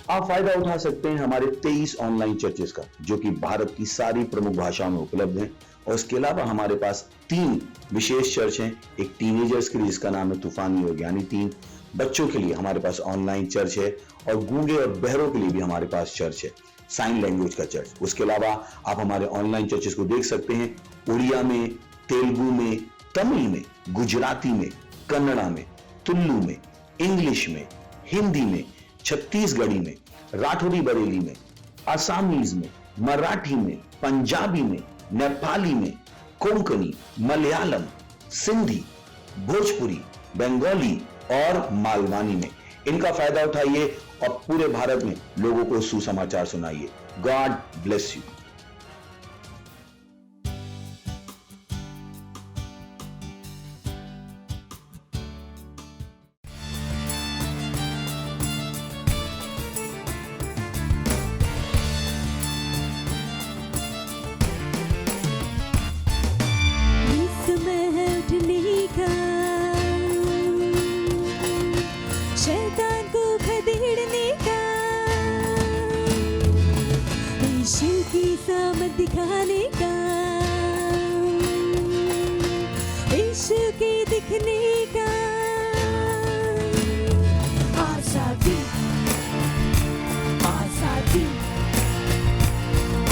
आप फायदा उठा सकते हैं हमारे 23 ऑनलाइन चर्चेस का, जो कि भारत की सारी प्रमुख भाषाओं में उपलब्ध हैं। और इसके अलावा हमारे पास 3 विशेष चर्च हैं। एक टीनेजर्स के लिए जिसका नाम है तूफानी योग यानी 3, बच्चों के लिए हमारे पास ऑनलाइन चर्च है, और गूंगे और बहरों के लिए भी हमारे पास चर्च है, साइन लैंग्वेज का चर्च। उसके अलावा आप हमारे ऑनलाइन चर्चेस को देख सकते हैं उड़िया में, तेलुगु में, तमिल में, गुजराती में, कन्नड़ा में, तुलु में, इंग्लिश में, हिंदी में, छत्तीसगढ़ी में, राठौरी बरेली में, आसामीज में, मराठी में, पंजाबी में, नेपाली में, कोंकणी, मलयालम, सिंधी, भोजपुरी, बंगाली और मालवानी में। इनका फायदा उठाइए और पूरे भारत में लोगों को सुसमाचार सुनाइए। God bless you. शैतान को खदेड़ने का, यीशु की सामत दिखाने का, यीशु के दिखने का। आजादी, आजादी,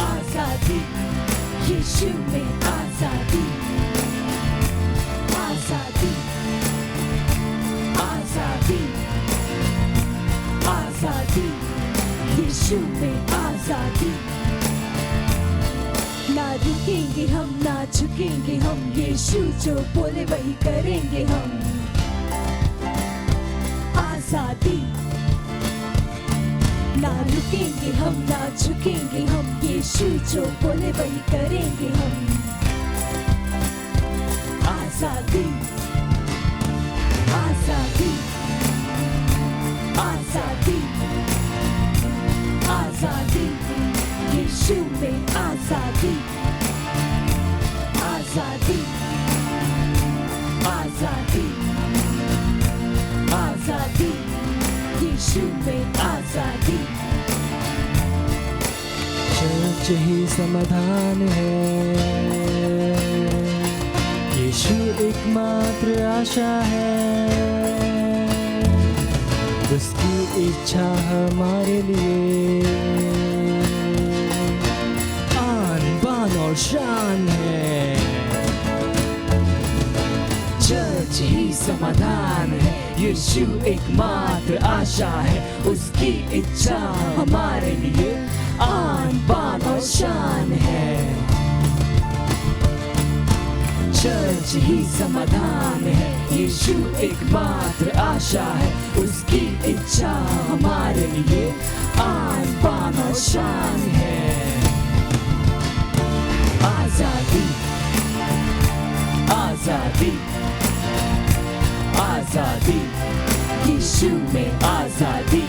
आजादी, यीशु में आजादी, आजादी, आजादी, आजादी, यीशु में आजादी। ना रुकेंगे हम, ना झुकेंगे हम, यीशु जो बोले वही करेंगे हम। आजादी, ना रुकेंगे हम, ना झुकेंगे हम, यीशु जो बोले वही करेंगे हम। आजादी, आजादी, आजादी, आजादी, यीशु में आजादी, आजादी, आजादी, आजादी, यीशु में आजादी। चर्च ही समाधान है, यीशु एकमात्र आशा है, उसकी इच्छा हमारे लिए आन बान और शान है। चर्च ही समाधान है, यीशु एकमात्र आशा है, उसकी इच्छा हमारे लिए आन बान और शान है। चर्च ही समाधान है, यीशु एकमात्र आशा है, उसकी इच्छा हमारे लिए आन बान और शान है। आजादी, आजादी, आजादी, यीशु में आजादी,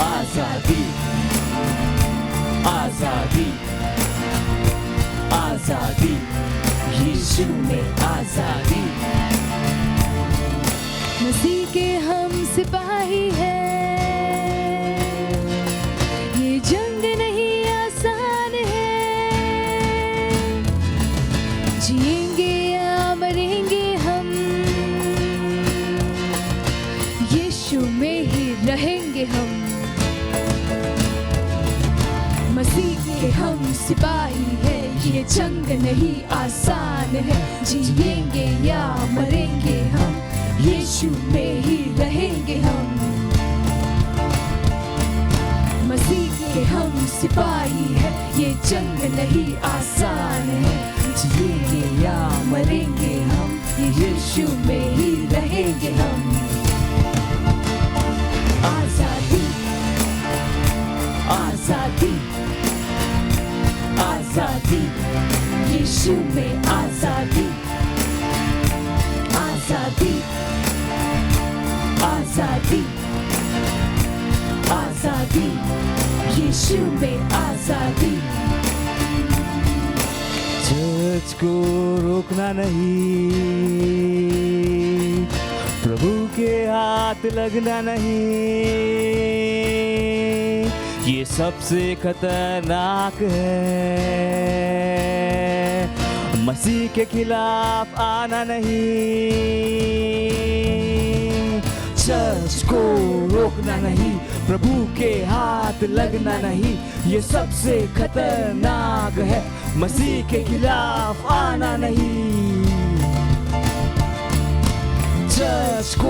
आजादी, आजादी, आजादी, यीशु में आजादी। मसीह के हम सिपाही हैं, ये जंग नहीं आसान है, जिएंगे या मरेंगे हम, यीशु में ही रहेंगे हम। मसीह के हम सिपाही हैं, ये जंग नहीं आसान है, जिएंगे या मरेंगे हम, यीशु में ही रहेंगे हम। मसीह के हम सिपाही हैं, ये जंग नहीं आसान है, जिएंगे या मरेंगे हम, यीशु में ही रहेंगे हम। आजादी, आजादी, आजादी, यीशु में आजादी, आजादी, आजादी, आजादी, यीशु में आजादी। चर्च को रोकना नहीं, प्रभु के हाथ लगना नहीं, ये सबसे खतरनाक है। मसीह के खिलाफ आना नहीं, चर्च को रोकना नहीं, प्रभु के हाथ लगना नहीं, ये सबसे खतरनाक है। मसीह के खिलाफ आना नहीं, चर्च को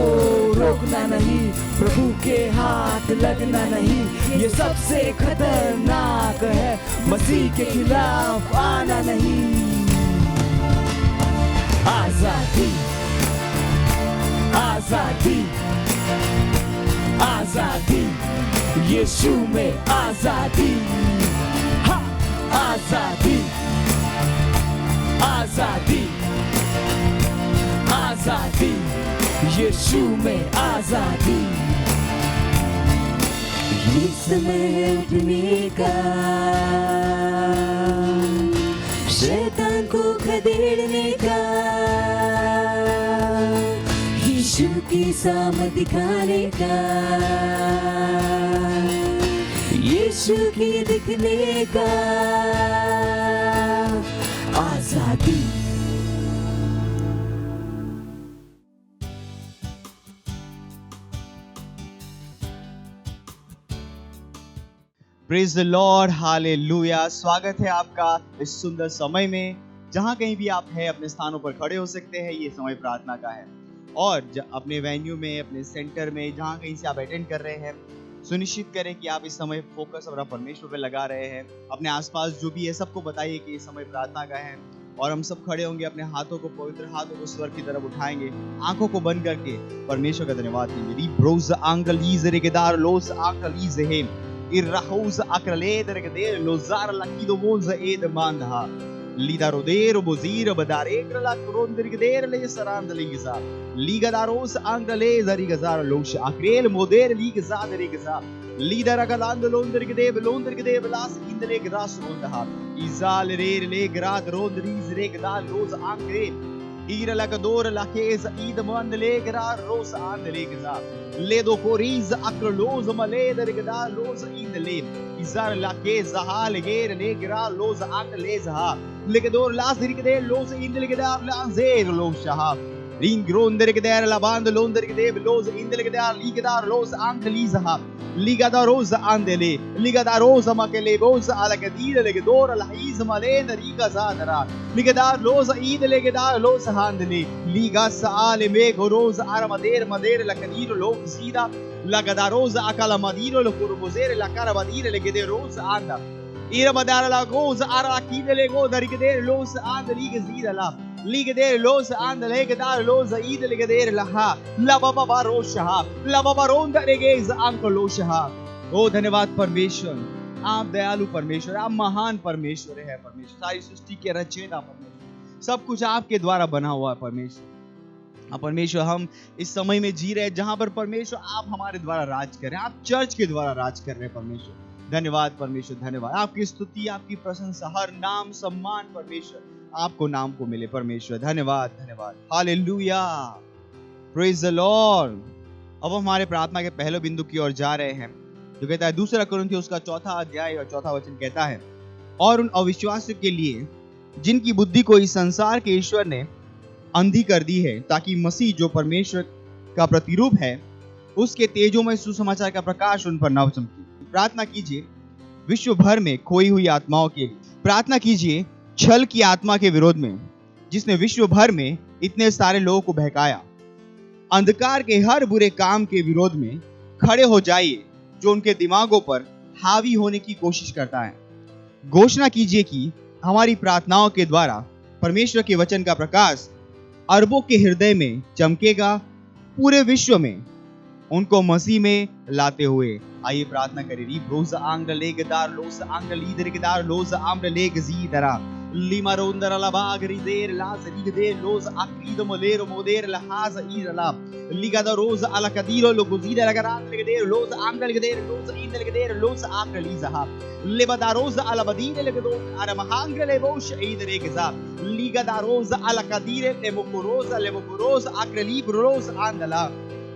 रोकना नहीं, प्रभु के हाथ लगना नहीं, ये सबसे खतरनाक है। मसीह के खिलाफ आना नहीं। आजादी, आजादी, आजादी, यीशु में आजादी। हा, आजादी, आजादी, आजादी, यीशु में आजादी। ये समय है उठने का, शैतान को खदेड़ने का, यीशु की सामर्थ दिखाने का, यीशु की दिखने का। आजादी। Praise the Lord, hallelujah. स्वागत है आपका इस सुंदर समय में। जहां कहीं भी आप हैं, अपने स्थानों पर खड़े हो सकते हैं। ये समय प्रार्थना का है और अपने वेन्यू में, अपने सेंटर में, जहां कहीं से आप अटेंड कर रहे हैं, सुनिश्चित करें कि आप इस समय फोकस अपना परमेश्वर पे लगा रहे हैं। अपने आसपास जो भी है सबको बताइए कि ये समय प्रार्थना का है और हम सब खड़े होंगे, अपने हाथों को, पवित्र हाथों को स्वर्ग की तरफ उठाएंगे, आंखों को बंद करके परमेश्वर का धन्यवाद देंगे। रीब्रोज आंगलीज रेगेदार लोस आंगलीज हेम irrahuza akraleder geder lozar lakido moza ed mandha lida rodero bozira badaregra la krondir geder le sarand ligiza liga daros angrale zarigazar losh akrel moder ligiza derigiza lida ragaland londer geder londer geder las indre gras ronda izal re le grad rodriz re gdal loz angre ira la kador la kez id mandle gra ros andle giza ledo coriz acrolos maleder gda los indle izar la kez hal ger le gra los andle ha legador las dirgde los indle gda lanzer los shah ring gronder gda la band londer gde los indle gda ligdar los andliz ha ligada rosa andele ligada rosa makele rosa ala gadira legador la hiz maleder riga zadara ligada rosa id legada los handele liga saale me rosa armader mader la kadiro lo zida lagada rosa akala madiro lo kurbozere la cara badire legede rosa anda ira madara la rosa ara kidele go darigede los andeli gezida la ligede los andele gada los id legede la ha la baba barosha la baba ronda regez anko ha। ओ धन्यवाद परमेश्वर, आप दयालु परमेश्वर, आप महान परमेश्वर है। परमेश्वर सारी सृष्टि के रचयिता परमेश्वर, सब कुछ आपके द्वारा बना हुआ है परमेश्वर। परमेश्वर हम इस समय में जी रहे हैं जहां पर परमेश्वर आप हमारे द्वारा राज कर रहे हैं, आप चर्च के द्वारा राज कर रहे हैं परमेश्वर। धन्यवाद परमेश्वर, धन्यवाद। आपकी स्तुति, आपकी प्रशंसा, हर नाम सम्मान परमेश्वर आपको नाम को मिले परमेश्वर। धन्यवाद, धन्यवाद, हालेलुया, प्रेज द लॉर्ड। अब हमारे प्रार्थना के पहले बिंदु की ओर जा रहे हैं जो कहता है 2 कुरिन्थियों उसका 4 अध्याय और 4 वचन कहता है, और उन अविश्वासियों के लिए जिनकी बुद्धि को इस संसार के ईश्वर ने अंधी कर दी है, ताकि मसीह जो परमेश्वर का प्रतिरूप है उसके तेजोमय सुसमाचार का प्रकाश उन पर न चमके। प्रार्थना कीजिए विश्व भर में खोई हुई आत्माओं के लिए। प्रार्थना कीजिए छल की आत्मा के विरोध में जिसने विश्व भर में इतने सारे लोगों को बहकाया। अंधकार के हर बुरे काम के विरोध में खड़े हो जाइए जो उनके दिमागों पर हावी होने की कोशिश करता है। घोषणा कीजिए कि हमारी प्रार्थनाओं के द्वारा परमेश्वर के वचन का प्रकाश अरबों के हृदय में चमकेगा, पूरे विश्व में उनको मसीह में लाते हुए। आइए प्रार्थना करें। री ब्रोज आंग लेगदार लोस आंग लीदरगदार लोस आम्र लेग जीदरा लिमा रोंदर लबाग रिदेर लास रिगदेर लोस आक्रीद मोलेर मोदेर लहाज ईरला लिगादा रोज अला कदीरो लोगुजीदर अगरात लेगदेर लोस आंग लेगदेर लोस ईद लेगदेर लोस आक्रीज़हा लेबदा रोज अला बदीर लेगदो अरे महांग लेबोश ईद रेगजा लिगादा रोज अला कदीर लेमोकोरोज आक्रीली ब्रोज आंदला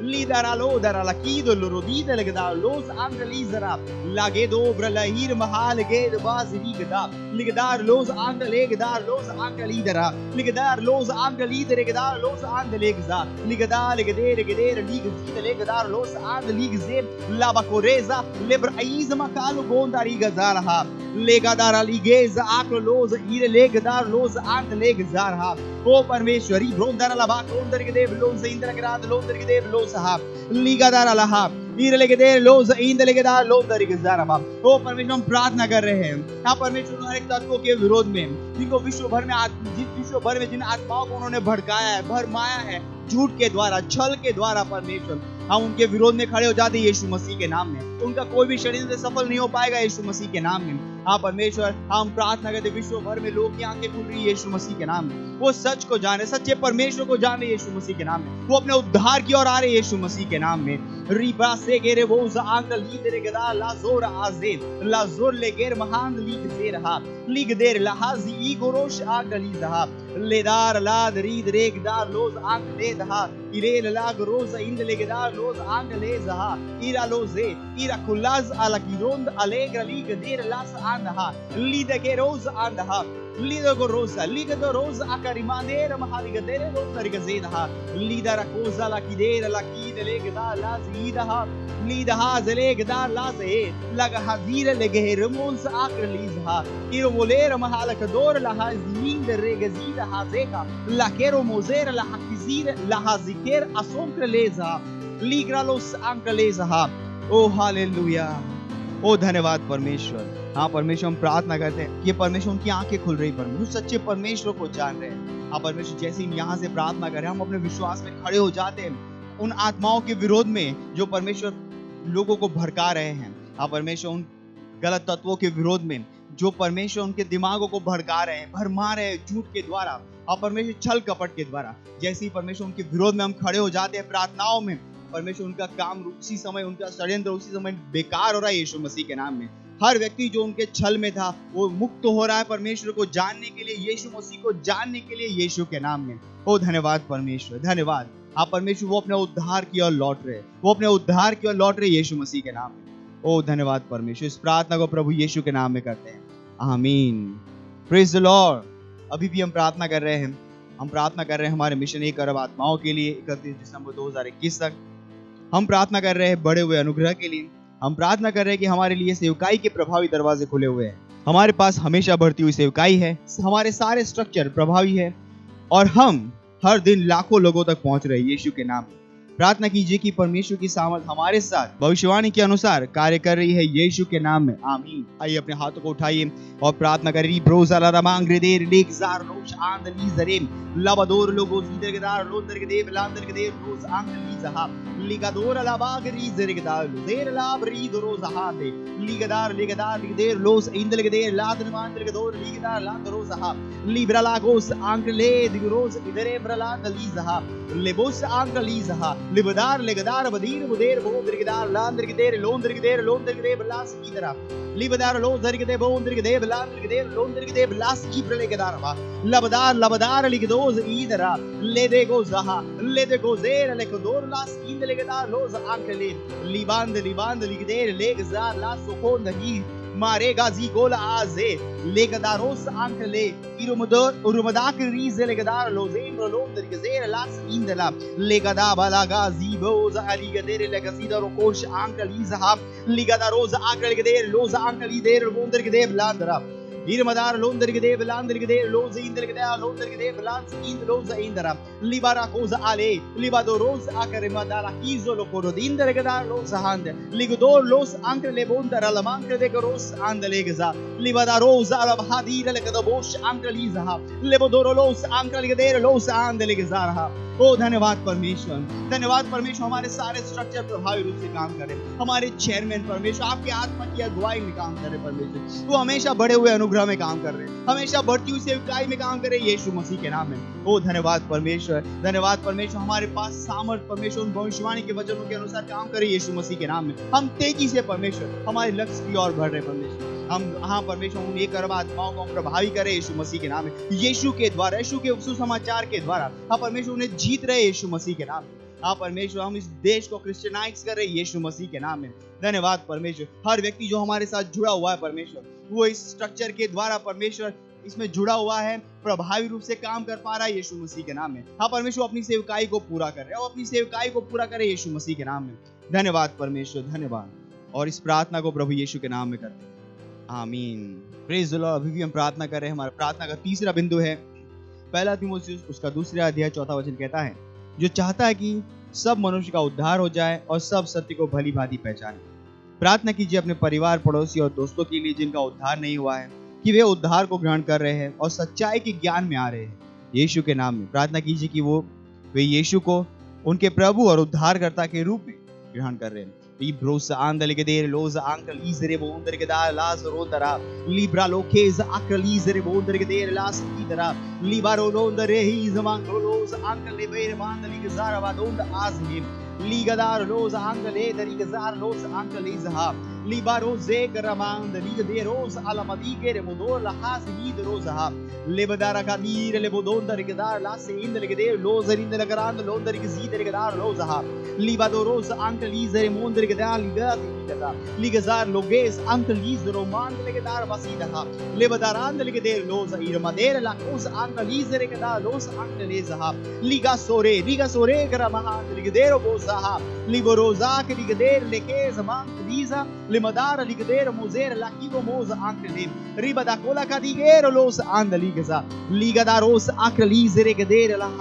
lidara lo dara la kido lo rodide le gada los angelizara lage do bralahir mahal ge de baz ligada ligdar los angele gada los angelidara ligdar los angelidere gada los angelegza ligada ligdere gedere ligzide le gada los angeligze labacoreza lebraiz makalo gondari gazarha legadara ligeza aklos ire legadar los angelegzarha ओ परमेश्वरी ब्रोंदर लबा कोंदर के देव लोज इंद्र ग्राद लोंदर के देव लो साहब लीगादार लहा ईरले के देव लोज इंद्र के दार लोंदर के जारबा ओ परमेश्वर हम प्रार्थना कर रहे हैं हां परमेश्वर हर एक तत्वों के विरोध में जिनको विश्व भर में जिन आत्माओं को उन्होंने भड़काया है भरमाया है झूठ के द्वारा छल के द्वारा परमेश्वर हम उनके विरोध में खड़े हो जाते हैं यीशु मसीह के नाम में उनका कोई भी षड्यंत्र सफल नहीं हो पाएगा यीशु मसीह के नाम में हाँ परमेश्वर हम प्रार्थना करते विश्व भर में लोग की आंखें खुल रही है यीशु मसीह के नाम में वो सच को जाने सच्चे परमेश्वर को जाने यीशु मसीह के नाम में वो अपने उद्धार की ओर आ रहे यीशु मसीह के नाम में रिबा से गेरे वो आंगल लीदरे गदा लाजोर आजेद लाजोर ले गेर महान लीग से रहा लीग देर लहाजी इगोरोश आगली दहा लेदार लाद रीद रेगदार लोज आंग ले दहा इरेल लाग रोज इंद लेगदार लोज आंग ले दहा इरा लोजे इरा कुलाज ala kironda allegra liga der las anha lida ke rosa anha lida go rosa liga do rosa akarimanera mahaliga der rosa riga zedha lida rakosa la kidera la kide lega da la zidha lida ha zelega da la ze laga hazira lege mons akrlizha iro volera mahalaka dor la hazin der rega zida hazeka la kero mozera la hakizira la haziker asonkrleza ligra los ankrleza O hallelujah ओ धन्यवाद परमेश्वर हाँ परमेश्वर हम प्रार्थना करते हैं कि परमेश्वर उनकी आंखें खुल रही परमेश्वर सच्चे परमेश्वर को जान रहे हैं हाँ परमेश्वर जैसे ही यहाँ से प्रार्थना करें हम अपने विश्वास में खड़े हो जाते हैं उन आत्माओं के विरोध में जो परमेश्वर लोगों को भड़का रहे हैं हाँ परमेश्वर उन गलत तत्वों के विरोध में जो परमेश्वर उनके दिमागों को भड़का रहे हैं भरमा रहे हैं झूठ के द्वारा और परमेश्वर छल कपट के द्वारा जैसे ही परमेश्वर उनके विरोध में हम खड़े हो जाते हैं प्रार्थनाओं में परमेश्वर उनका काम उसी समय उनका षड्यंत्र उसी समय बेकार हो रहा है यीशु मसीह के नाम में हर व्यक्ति जो उनके छल में था वो मुक्त हो रहा है परमेश्वर को जानने के लिए यीशु मसीह को जानने के लिए यीशु के नाम में ओ धन्यवाद परमेश्वर धन्यवाद आप परमेश्वर वो अपने उद्धार की ओर लौट रहे वो अपने उद्धार की ओर लौट रहे यीशु मसीह के नाम में ओ धन्यवाद परमेश्वर इस प्रार्थना को प्रभु यीशु के नाम में करते हैं आमीन प्रेज द लॉर्ड अभी भी हम प्रार्थना कर रहे हैं हम प्रार्थना कर रहे हैं हमारे मिशन 1 अरब आत्माओं के लिए 31 दिसंबर 2021 तक हम प्रार्थना कर रहे हैं बड़े हुए अनुग्रह के लिए हम प्रार्थना कर रहे हैं कि हमारे लिए सेवकाई के प्रभावी दरवाजे खुले हुए हैं हमारे पास हमेशा बढ़ती हुई सेवकाई है हमारे सारे स्ट्रक्चर प्रभावी है और हम हर दिन लाखों लोगों तक पहुंच रहे हैं यीशु के नाम में प्रार्थना कीजिए कि परमेश्वर की सामर्थ हमारे साथ भविष्यवाणी के अनुसार कार्य कर रही है यीशु के नाम में आमीन आइए अपने हाथों को उठाइए और प्रार्थना करिए ब्रोज़ाला रमांग्रेदेर लेक्जार रोश आंदली जरेम लबदोर लोगो जीदरगदार लोंदर के देव लांदर के देव रोज आंगली जहा लिगादोर लाबागरी जरगदार देर लाब रीद रोज हाते लिगदार लिगदेर लोस इंदल के देर लादर मांदर के दोर लिगदार लांदर रोज हा लिब्रा लागोस आंगले दिगरोज इधरे ब्रला दली जहा लेबोस आंगली जहा लिबदार लेगदार बदीर बुदेर बोदर के दार लांदर के देर लोंदर के देर लास की तरह लिबदार लोंदर के देर बोदर के देर लांदर के देर लोंदर के देर लास की प्रले के दार लबदार लिगदोज ईदरा ले दे गो जेर ले कोदोर लास इंद ले के दार लोज आंकले लिबांद लिगदेर लेग जा लास को नहीं मारे गाजी गोल आजे लेगदारोस आंकले उरुमदाक रीज लेगदार लोजेम लोंदर के जेर लास इंदला लेगदा बाला गाजी बोज अली गदेर लेगसीदा रोकोश आंकली जहाब लिगदारोज आंकल के देर लोज आंकली देर लोंदर के देव लांदरा इरमदार लोंदर के देव लांदर के देव लोज इंदर के देव लोंदर के देव लांस इंद लोज इंदरा लिबारा कोज आले लिबादो रोज आकर मदाला कीजो लोकोरो इंदर के दार लोज हांद लिगदोर लोस आंकर ले बोंदर लमांकर दे रोस आंद लेगजा लिबादा रोज अलब हादीर ले कदबोश आंकर लीजा लेबोदोरो लोस आंकर के देर लोस आंद लेगजा रहा ओ धन्यवाद परमेश्वर हमारे सारे स्ट्रक्चर प्रभावी रूप से काम करे हमारे चेयरमैन परमेश्वर आपके आत्मा की अगुवाई में काम करे परमेश्वर वो हमेशा बढ़े हुए अनुग्रह में काम कर रहे हैं हमेशा बढ़ती हुई सेवकाई में काम कर रहे हैं यीशु मसीह के नाम में ओ धन्यवाद परमेश्वर हमारे पास सामर्थ परमेश्वर उन भविष्यवाणी के वचनों के अनुसार काम करे यीशु मसीह के नाम में हम तेजी से परमेश्वर हमारे लक्ष्य की ओर बढ़ रहे परमेश्वर हम हाँ परमेश्वर उन एक अरब आत्माओं को हम प्रभावी करें यीशु मसीह के नाम में, यीशु के द्वारा, यीशु के सुसमाचार के द्वारा। हाँ परमेश्वर उन्हें जीत रहे यीशु मसीह के नाम में। हाँ परमेश्वर हम इस देश को क्रिश्चियनाइज कर रहे यीशु मसीह के नाम में। धन्यवाद परमेश्वर। हर व्यक्ति जो हमारे साथ जुड़ा हुआ है परमेश्वर, वो इस स्ट्रक्चर के द्वारा परमेश्वर इसमें जुड़ा हुआ है, प्रभावी रूप से काम कर पा रहा है यीशु मसीह के नाम में। हाँ परमेश्वर अपनी सेवकाई को पूरा कर रहे हैं और अपनी सेवकाई को पूरा करे यीशु मसीह के नाम में। धन्यवाद परमेश्वर, धन्यवाद। और इस प्रार्थना को प्रभु यीशु के नाम में करते हैं, आमीन। Praise the Lord. अभी भी हम प्रार्थना कर रहे हैं। हमारा प्रार्थना का तीसरा बिंदु है पहला तीमुथियुस उसका 2 अध्याय 4 वचन कहता है, जो चाहता है कि सब मनुष्य का उद्धार हो जाए और सब सत्य को भली भांति पहचाने। प्रार्थना कीजिए अपने परिवार, पड़ोसी और दोस्तों के लिए जिनका उद्धार नहीं हुआ है, कि वे उद्धार को ग्रहण कर रहे हैं और सच्चाई के ज्ञान में आ रहे हैं यीशु के नाम में। प्रार्थना कीजिए कि वे यीशु को उनके प्रभु और उद्धारकर्ता के रूप में ग्रहण कर रहे हैं। Libros andele los ankel isere bonder gedar las rondara libra lokez akel isere bonder gedar las idara libaro londare his manglos ankel lever mandali gezara vadond azhim ligadar los ankel ederi gezar los ankel izha libaro ze gramand ligaderos alamadike remodor la hasid rozha lebadara gadir lebodonder gedar las indele gedar los indele garand londare gezidere gedar lozha libadoros ankel isere monder gedar ligazar loges ankel izero mandele gedar basida lebadaran legeder los irmader la cos ankel isere gedar los ankel izha ligasore gramahan legedero bosaha liboroza ke ligeder lekez man liza lemadar ligeder mozer la kivo moza ankel ribada kola kadigero los andaligaza ligadaros ankel isere gedar la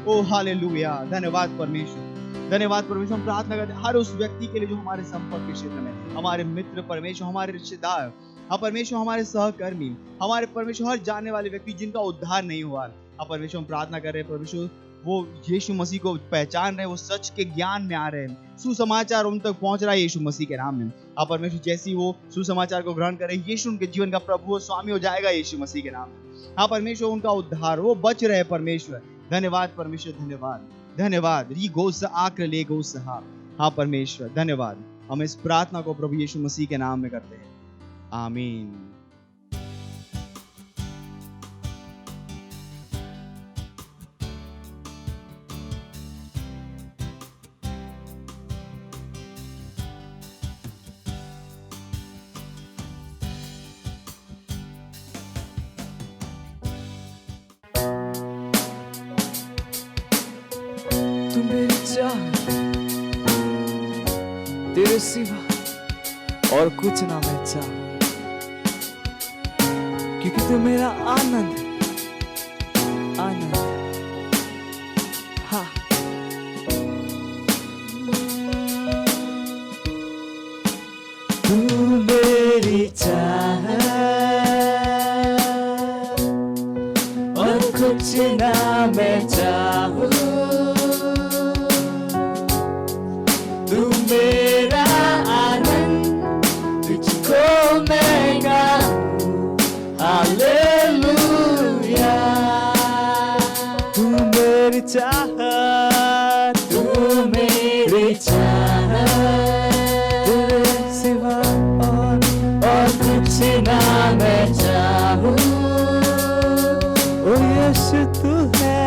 ओ hallelujah. धन्यवाद परमेश्वर, धन्यवाद परमेश्वर। हम प्रार्थना करते हैं हर उस व्यक्ति के लिए जो हमारे संपर्क के क्षेत्र में, हमारे मित्र परमेश्वर, हमारे रिश्तेदार, हाँ परमेश्वर हमारे सहकर्मी, हमारे परमेश्वर हर जाने वाले व्यक्ति जिनका उद्धार नहीं हुआ, हाँ परमेश्वर हम प्रार्थना कर रहे हैं परमेश्वर वो यीशु मसीह को पहचान रहे, वो सच के ज्ञान में आ रहे हैं, सुसमाचार उन तक पहुंच रहा है यीशु मसीह के नाम में। हाँ परमेश्वर जैसी वो सुसमाचार को ग्रहण करे, यीशु उनके जीवन का प्रभु और स्वामी हो जाएगा यीशु मसीह के नाम में। हाँ परमेश्वर उनका उद्धार, वो बच रहे परमेश्वर। धन्यवाद परमेश्वर, धन्यवाद, धन्यवाद। री गोस आकर ले गोस हाँ परमेश्वर धन्यवाद। हम इस प्रार्थना को प्रभु यीशु मसीह के नाम में करते हैं, आमीन। तेरे सिवा और कुछ ना मैं चाहूं, क्योंकि तू मेरा आनंद है, आनंद। हाँ तू मेरी चाहत और कुछ ना मैं चाहूं, तू मेरा आनंद, तुझको मैं गाऊं, हालेलुया। तू मेरी चाहत, तू मेरी चाहत, तेरे सिवा और कुछ ना मैं चाहूं। ओ यीशु तू है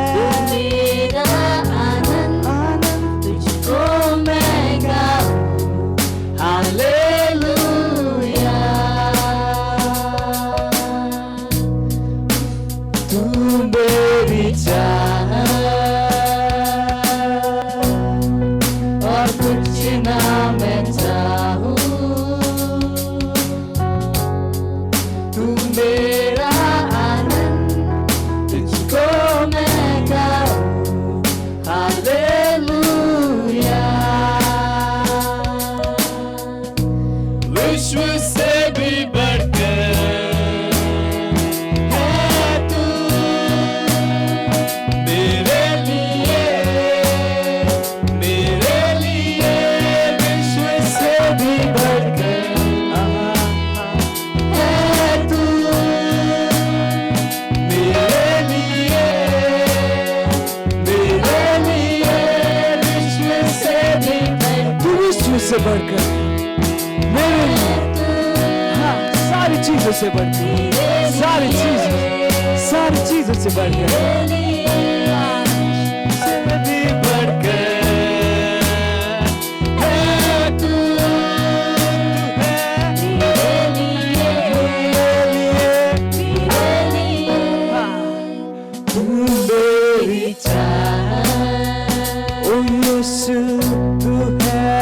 मेरा आनंद, आनंद तुझको मैं गाऊं, हालेलुया। तू मेरी चाहत और कुछ ना मैं चाहूं, तू मेरा आनंद, तुझको मैं गाऊं, हालेलुया। विश्व से भी बढ़कर है तू मेरे लिए, मेरे लिए। विश्व से भी बढ़कर है तू मेरे लिए, मेरे लिए। विश्व से भी बढ़कर, तू विश्व से बढ़कर मेरे लिए, हाँ सारी चीज चीजों से बढ़कर, सारी चीजों से बढ़कर, से भी बढ़कर है तू है तू मेरी चाह, ओ यीशु तू है,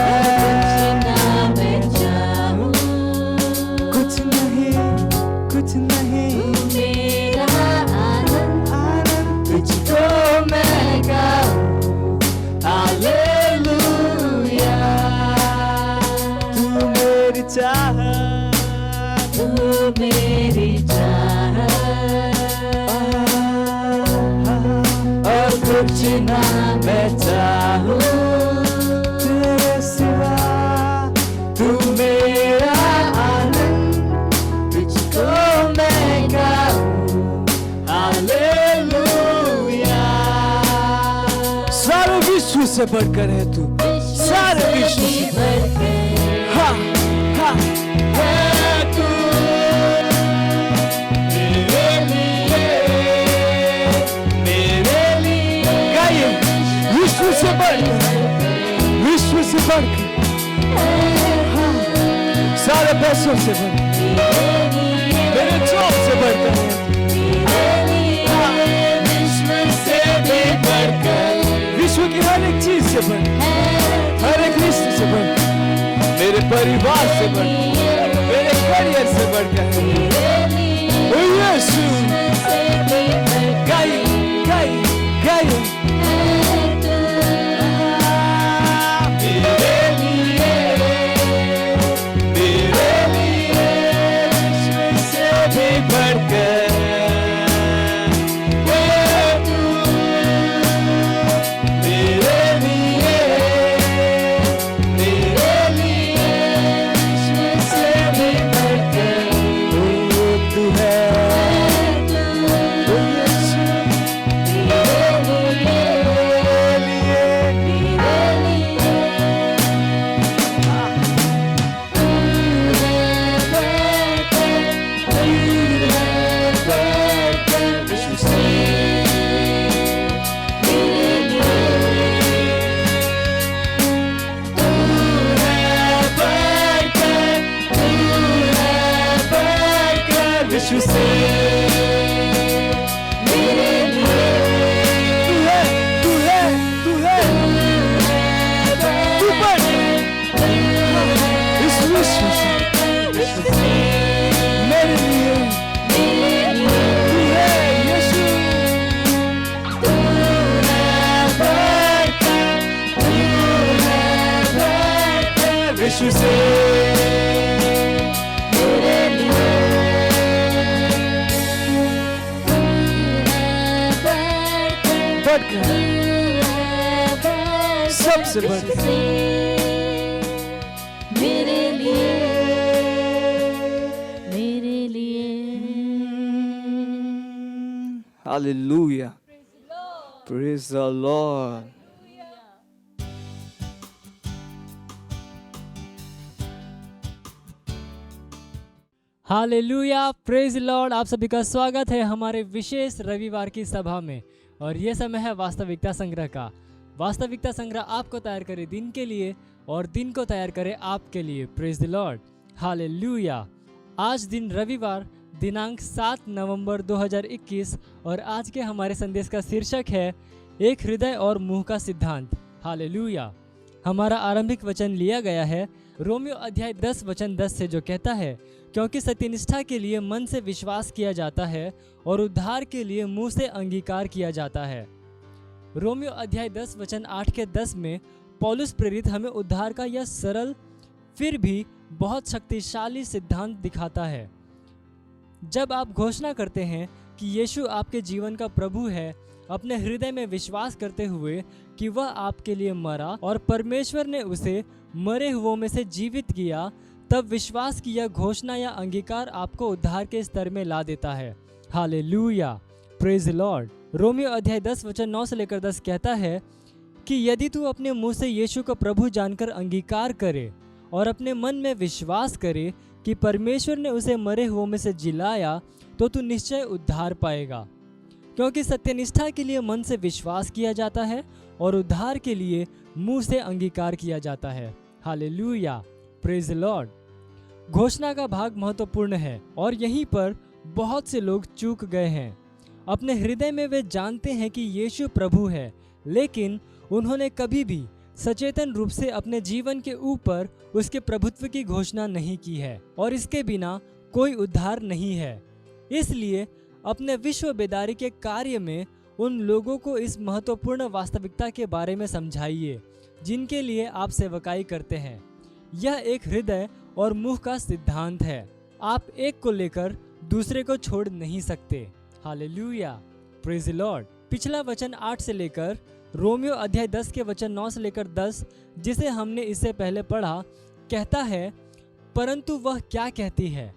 कुछ नहीं मेरा आनंद तुझको मैं गाऊं, हालेलुया। तू मेरी चाह, तू मेरी चाह, और कुछ ना मैं चाहूं तेरे सिवा, तू मेरा आनंद तुझको मैं गाऊं, हालेलुया। सारे विश्व से बढ़कर है तू, सारे विश्व से बढ़कर हा हा है तू मेरे लिए गाइए, विश्व से बढ़कर, विश्व से बढ़कर, हाँ, सारे पैसों से बढ़कर, मेरे जॉब से बढ़कर, हाँ, विश्व से भी बढ़कर, विश्व की हर एक चीज से बढ़कर, हर एक रिश्ते से बढ़कर, मेरे परिवार से बढ़कर, मेरे करियर से बढ़कर, ओ यीशु गाइए गाइए गाइए, मेरे लिए विश्व से भी बढ़कर है तू, मेरे लिए विश्व से भी बढ़कर तू है, ओ यीशु विश्व से मेरे लिए तू है तू बढ़ इस विश्व से मेरे लिए तू है यीशु, तू है बढ़कर विश्व से बढ़कर, सबसे बढ़कर मेरे लिए hallelujah, praise the Lord. Hallelujah, praise Lord. आप सभी का स्वागत है हमारे विशेष रविवार की सभा में। और ये समय है वास्तविकता संग्रह का। वास्तविकता संग्रह आपको तैयार करे दिन के लिए और दिन को तैयार करे आपके लिए। Praise the Lord, hallelujah. आज दिन रविवार दिनांक 7 नवंबर 2021 और आज के हमारे संदेश का शीर्षक है एक हृदय और मुंह का सिद्धांत। हालेलुया। हमारा आरंभिक वचन लिया गया है रोमियो अध्याय 10 वचन 10 से, जो कहता है क्योंकि सत्यनिष्ठा के लिए मन से विश्वास किया जाता है और उद्धार के लिए मुंह से अंगीकार किया जाता है। रोमियो अध्याय 10 वचन 8 के 10 में पौलुस प्रेरित हमें उद्धार का यह सरल फिर भी बहुत शक्तिशाली सिद्धांत दिखाता है। जब आप घोषणा करते हैं कि यीशु आपके जीवन का प्रभु है, अपने हृदय में विश्वास करते हुए कि वह आपके लिए मरा और परमेश्वर ने उसे मरे हुओं में से जीवित किया, तब विश्वास की यह घोषणा या अंगीकार आपको उद्धार के स्तर में ला देता है। Hallelujah, praise Lord. रोमियो अध्याय 10 वचन 9 से लेकर 10 कहता है कि यदि तू अपने मुंह से यीशु को प्रभु जानकर अंगीकार करे और अपने मन में विश्वास करे कि परमेश्वर ने उसे मरे हुओं में से जिलाया, तो तू निश्चय उद्धार पाएगा। क्योंकि सत्यनिष्ठा के लिए मन से विश्वास किया जाता है और उद्धार के लिए मुंह से अंगीकार किया जाता है। Hallelujah, praise the Lord. घोषणा का भाग महत्वपूर्ण है और यहीं पर बहुत से लोग चूक गए हैं। अपने हृदय में वे जानते हैं कि यीशु प्रभु है, लेकिन उन्होंने कभी भी सचेतन रूप से अपने जीवन के ऊपर उसके प्रभुत्व की घोषणा नहीं की है और इसके बिना कोई उद्धार नहीं है। इसलिए अपने विश्व बेदारी के कार्य में उन लोगों को इस महत्वपूर्ण वास्तविकता के बारे में समझाइए जिनके लिए आप सेवकाई करते हैं। यह एक हृदय और मुंह का सिद्धांत है। आप एक को लेकर दूसरे को छोड़ नहीं सकते। Hallelujah, praise the Lord. पिछला वचन 8 से लेकर रोमियो अध्याय 10 के वचन 9 से लेकर 10, जिसे हमने इससे पहले पढ़ा, कहता है, परंतु वह क्या कहती है,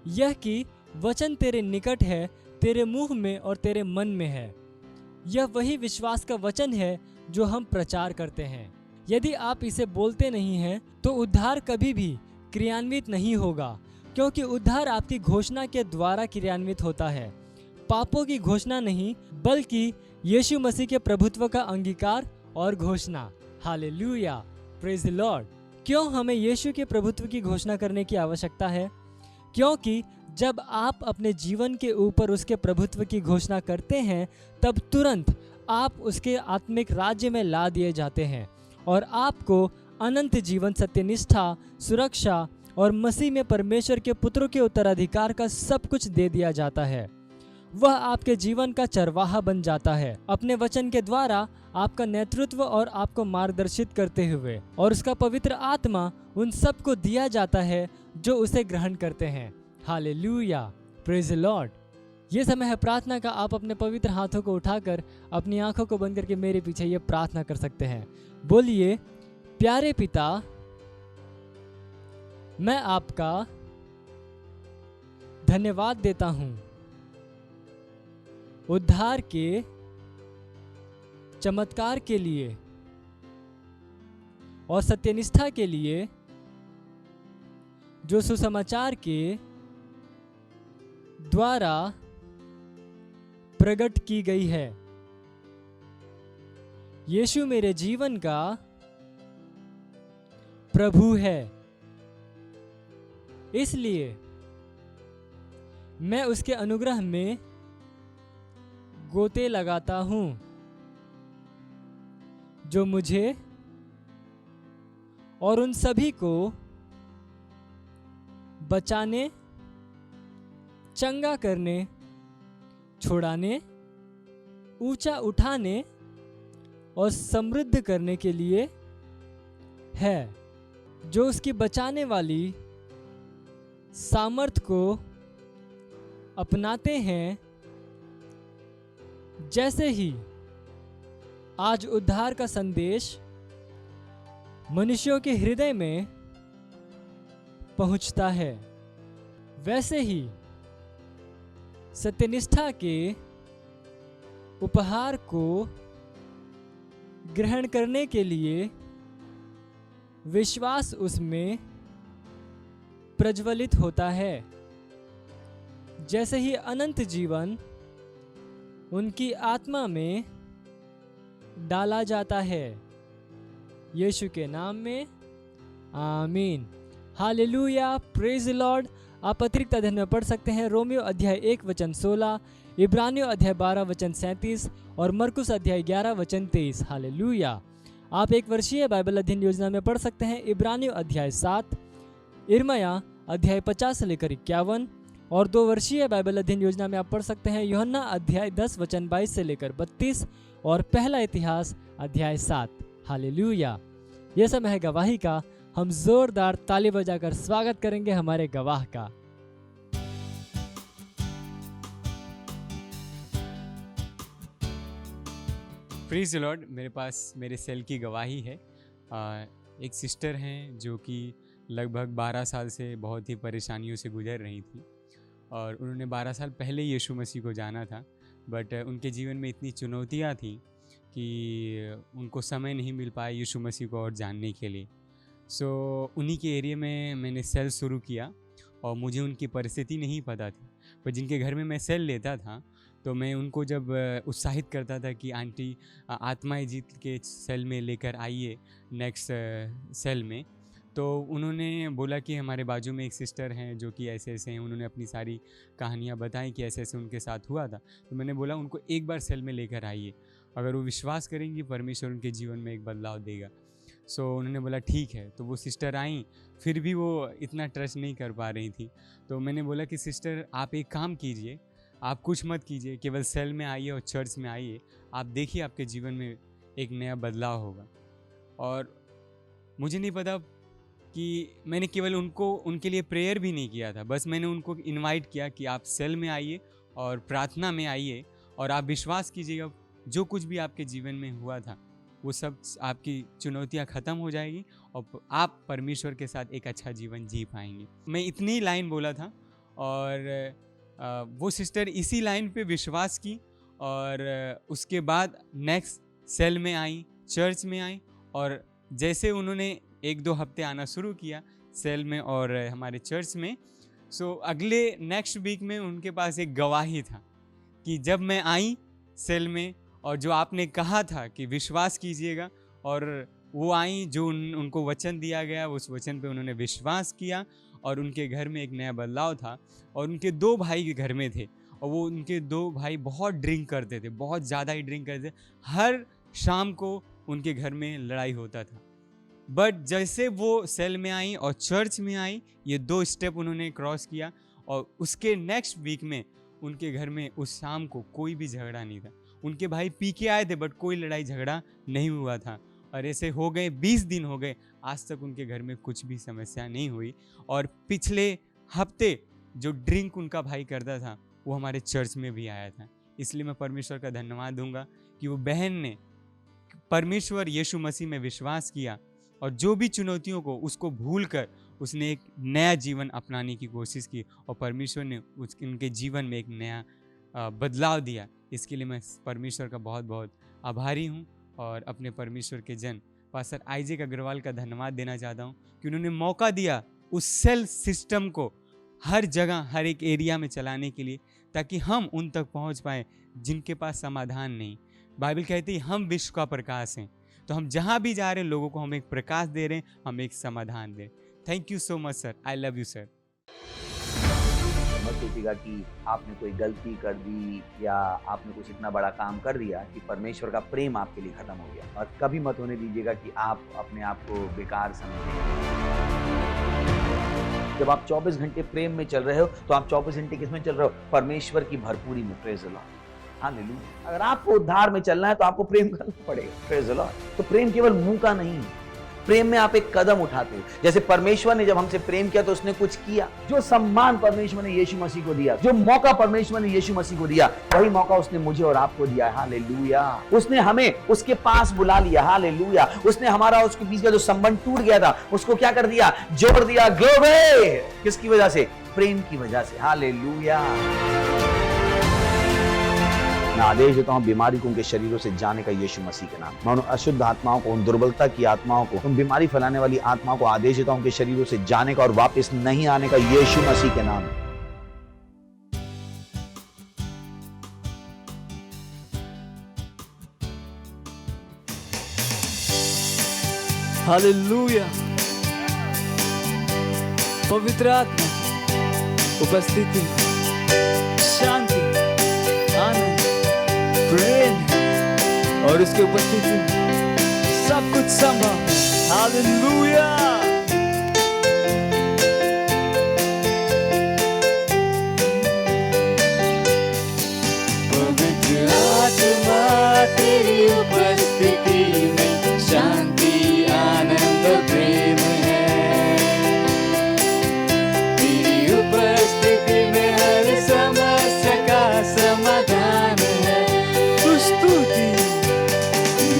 यह कि वचन तेरे निकट है, तेरे मुंह में और तेरे मन में है। यह वही विश्वास का वचन है जो हम प्रचार करते हैं। यदि आप इसे बोलते नहीं हैं तो उद्धार कभी भी क्रियान्वित नहीं होगा, क्योंकि उद्धार आपकी घोषणा के द्वारा क्रियान्वित होता है। पापों की घोषणा नहीं, बल्कि यीशु मसीह के प्रभुत्व का अंगीकार और घोषणा। Hallelujah, praise the Lord. क्यों हमें यीशु के प्रभुत्व की घोषणा करने की आवश्यकता है? क्योंकि जब आप अपने जीवन के ऊपर उसके प्रभुत्व की घोषणा करते हैं, तब तुरंत आप उसके आत्मिक राज्य में ला दिए जाते हैं और आपको अनंत जीवन, सत्यनिष्ठा, सुरक्षा और मसीह में परमेश्वर के पुत्रों के उत्तराधिकार का सब कुछ दे दिया जाता है। वह आपके जीवन का चरवाहा बन जाता है, अपने वचन के द्वारा आपका नेतृत्व और आपको मार्गदर्शित करते हुए, और उसका पवित्र आत्मा उन सबको दिया जाता है जो उसे ग्रहण करते हैं। Hallelujah, praise the Lord. ये समय है प्रार्थना का। आप अपने पवित्र हाथों को उठाकर अपनी आंखों को बंद करके मेरे पीछे ये प्रार्थना कर सकते हैं। बोलिए, प्यारे पिता, मैं आपका धन्यवाद देता हूं उद्धार के चमत्कार के लिए और सत्यनिष्ठा के लिए जो सुसमाचार के द्वारा प्रकट की गई है। यीशु मेरे जीवन का प्रभु है, इसलिए मैं उसके अनुग्रह में गोते लगाता हूं जो मुझे और उन सभी को बचाने, चंगा करने, छुड़ाने, ऊंचा उठाने और समृद्ध करने के लिए है, जो उसकी बचाने वाली सामर्थ को अपनाते हैं। जैसे ही आज उद्धार का संदेश मनुष्यों के हृदय में पहुंचता है, वैसे ही सत्यनिष्ठा के उपहार को ग्रहण करने के लिए विश्वास उसमें प्रज्वलित होता है। जैसे ही अनंत जीवन उनकी आत्मा में डाला जाता है। यीशु के नाम में आमीन। Hallelujah, praise the Lord. आप अतिरिक्त अध्ययन में पढ़ सकते हैं रोमियो अध्याय 1 वचन 16, इब्रानियों अध्याय 12 वचन 37 और मरकुस अध्याय 11 वचन 23। हालेलुया। आप एक वर्षीय बाइबल अध्ययन योजना में पढ़ सकते हैं इब्रानियों अध्याय 7, इर्मया अध्याय 50 से लेकर 51, और 2 वर्षीय बाइबल अध्ययन योजना में आप पढ़ सकते हैं यूहन्ना अध्याय 10 वचन 22 से लेकर 32 और पहला इतिहास अध्याय 7। हालेलुया। यह समय है गवाही का। हम जोरदार ताली बजाकर स्वागत करेंगे हमारे गवाह का। Praise the Lord. मेरे पास मेरे सेल की गवाही है। एक सिस्टर हैं जो कि लगभग 12 साल से बहुत ही परेशानियों से गुजर रही थी और उन्होंने 12 साल पहले यीशु मसीह को जाना था, बट उनके जीवन में इतनी चुनौतियाँ थी कि उनको समय नहीं मिल पाया यीशु मसीह को और जानने के लिए। सो उन्हीं के एरिया में मैंने सेल शुरू किया और मुझे उनकी परिस्थिति नहीं पता थी। पर जिनके घर में मैं सेल लेता था तो मैं उनको जब उत्साहित करता था कि आंटी आत्माएं जीत के सेल में लेकर आइए नेक्स्ट सेल में, तो उन्होंने बोला कि हमारे बाजू में एक सिस्टर हैं जो कि ऐसे ऐसे हैं। उन्होंने अपनी सारी कहानियाँ बताई कि ऐसे ऐसे उनके साथ हुआ था। तो मैंने बोला उनको एक बार सेल में लेकर आइए, अगर वो विश्वास करेंगी परमेश्वर उनके जीवन में एक बदलाव देगा। सो उन्होंने बोला ठीक है। तो वो सिस्टर आई, फिर भी वो इतना ट्रस्ट नहीं कर पा रही थी। तो मैंने बोला कि सिस्टर आप एक काम कीजिए, आप कुछ मत कीजिए, केवल सेल में आइए और चर्च में आइए, आप देखिए आपके जीवन में एक नया बदलाव होगा। और मुझे नहीं पता कि मैंने केवल उनके लिए प्रेयर भी नहीं किया था, बस मैंने उनको इनवाइट किया कि आप सेल में आइए और प्रार्थना में आइए और आप विश्वास कीजिएगा जो कुछ भी आपके जीवन में हुआ था वो सब आपकी चुनौतियां ख़त्म हो जाएगी और आप परमेश्वर के साथ एक अच्छा जीवन जी पाएंगे। मैं इतनी लाइन बोला था और वो सिस्टर इसी लाइन पे विश्वास की और उसके बाद नेक्स्ट सेल में आई, चर्च में आई और जैसे उन्होंने 1-2 हफ्ते आना शुरू किया सेल में और हमारे चर्च में, सो अगले नेक्स्ट वीक में उनके पास एक गवाही था कि जब मैं आई सेल में और जो आपने कहा था कि विश्वास कीजिएगा, और वो आई जो उनको वचन दिया गया उस वचन पे उन्होंने विश्वास किया और उनके घर में एक नया बदलाव था। और उनके 2 भाई के घर में थे और वो उनके 2 भाई बहुत ड्रिंक करते थे, बहुत ज़्यादा ही ड्रिंक करते थे। हर शाम को उनके घर में लड़ाई होता था। बट जैसे वो सेल में आई और चर्च में आई, ये 2 स्टेप उन्होंने क्रॉस किया और उसके नेक्स्ट वीक में उनके घर में उस शाम को कोई भी झगड़ा नहीं था। उनके भाई पी के आए थे बट कोई लड़ाई झगड़ा नहीं हुआ था। और ऐसे हो गए 20 दिन हो गए, आज तक उनके घर में कुछ भी समस्या नहीं हुई। और पिछले हफ्ते जो ड्रिंक उनका भाई करता था वो हमारे चर्च में भी आया था। इसलिए मैं परमेश्वर का धन्यवाद दूंगा कि वो बहन ने परमेश्वर यीशु मसीह में विश्वास किया और जो भी चुनौतियों को उसको भूलकर उसने एक नया जीवन अपनाने की कोशिश की और परमेश्वर ने उनके जीवन में एक नया बदलाव दिया। इसके लिए मैं परमेश्वर का बहुत बहुत आभारी हूँ और अपने परमेश्वर के जन पास्टर आइजैक अग्रवाल का धन्यवाद देना चाहता हूँ कि उन्होंने मौका दिया उस सेल सिस्टम को हर जगह हर एक एरिया में चलाने के लिए, ताकि हम उन तक पहुँच पाएँ जिनके पास समाधान नहीं। बाइबल कहती है हम विश्व का प्रकाश हैं, तो हम जहाँ भी जा रहे हैं लोगों को हम एक प्रकाश दे रहे हैं, हम एक समाधान दे रहे हैं। Thank you so much sir, I love you sir. मत सोचिएगा कि आपने कोई गलती कर दी या आपने कुछ इतना बड़ा काम कर दिया कि परमेश्वर का प्रेम आपके लिए खत्म हो गया, और कभी मत होने दीजिएगा कि आप अपने आप को बेकार समझें। जब आप 24 घंटे प्रेम में चल रहे हो तो आप 24 घंटे किसमें चल रहे हो? परमेश्वर की भरपूरी में। Praise the Lord, hallelujah. अगर आपको उद्धार में चलना है तो आपको प्रेम करना पड़ेगा। Praise the Lord. तो प्रेम केवल मुंह का नहीं है, प्रेम में आप एक कदम उठाते हो। जैसे परमेश्वर ने जब हमसे प्रेम किया तो उसने कुछ किया। जो सम्मान परमेश्वर ने यीशु मसीह को दिया, जो मौका परमेश्वर ने यीशु मसीह को दिया, वही मौका उसने मुझे और आपको दिया है। हालेलुया। उसने हमें उसके पास बुला लिया। हालेलुया। उसने हमारा उसके बीच का जो संबंध टूट गया था उसको क्या कर दिया? जोड़ दिया। ग्लोरी। किसकी वजह से? प्रेम की वजह से। हालेलुया। मैं आदेश देता हूं बीमारी को उनके शरीरों से जाने का यीशु मसीह के नाम। मैं उन अशुद्ध आत्माओं को, उन दुर्बलता की आत्माओं को, उन बीमारी फैलाने वाली आत्माओं को आदेश देता हूं उनके शरीरों से जाने का और वापस नहीं आने का यीशु मसीह के नाम। हालेलुया। पवित्र आत्मा उपस्थिति, शांति, आनंद, प्रेम और उसके उपस्थिति सब कुछ संभव। हालेलुया। पवित्र आत्मा तेरी उपस्थिति में शांति, आनंद, प्रेम है। तेरी उपस्थिति में हर समस्या का समाधान है।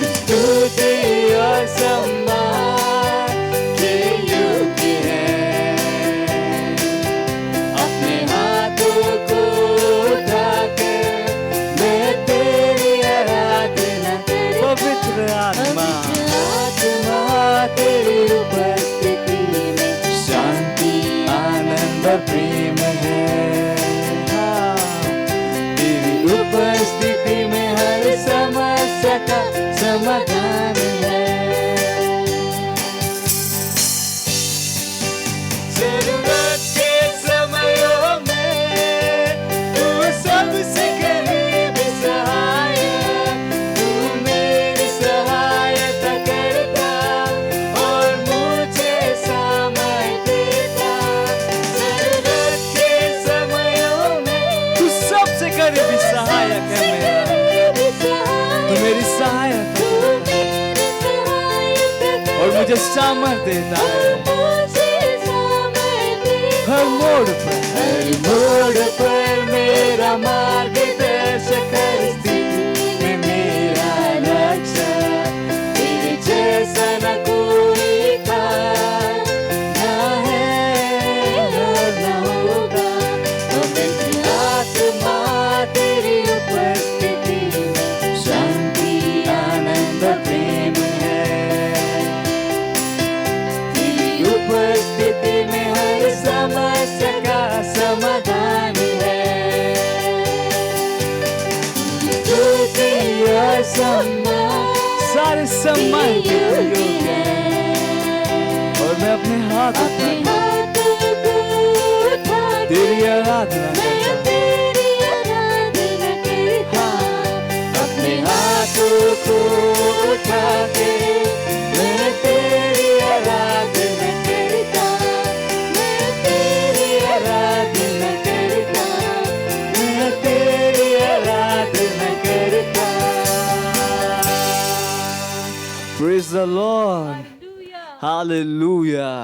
स्तुति और सम्मान के मुझे सामर्थ देता है। हर मोड़ पर मेरा मार्गदर्शक, हर स्थिति में मेरा रक्षक। तेरे जैसा न कोई था, ना है और न होगा। पवित्र आत्मा तेरी उपस्थिति में शांति, आनंद, प्रेम है। तेरी उपस्थिति में हर समस्या का समाधान है। सारे सम्मान के योग्य है। और मैं अपने हाथ उठा तेरी आराधना करता। अपने हाथों को उठा के मैं तेरी आराधना करता। मैं तेरी आराधना करता। मैं तेरी आराधना करता। Praise the Lord. Hallelujah.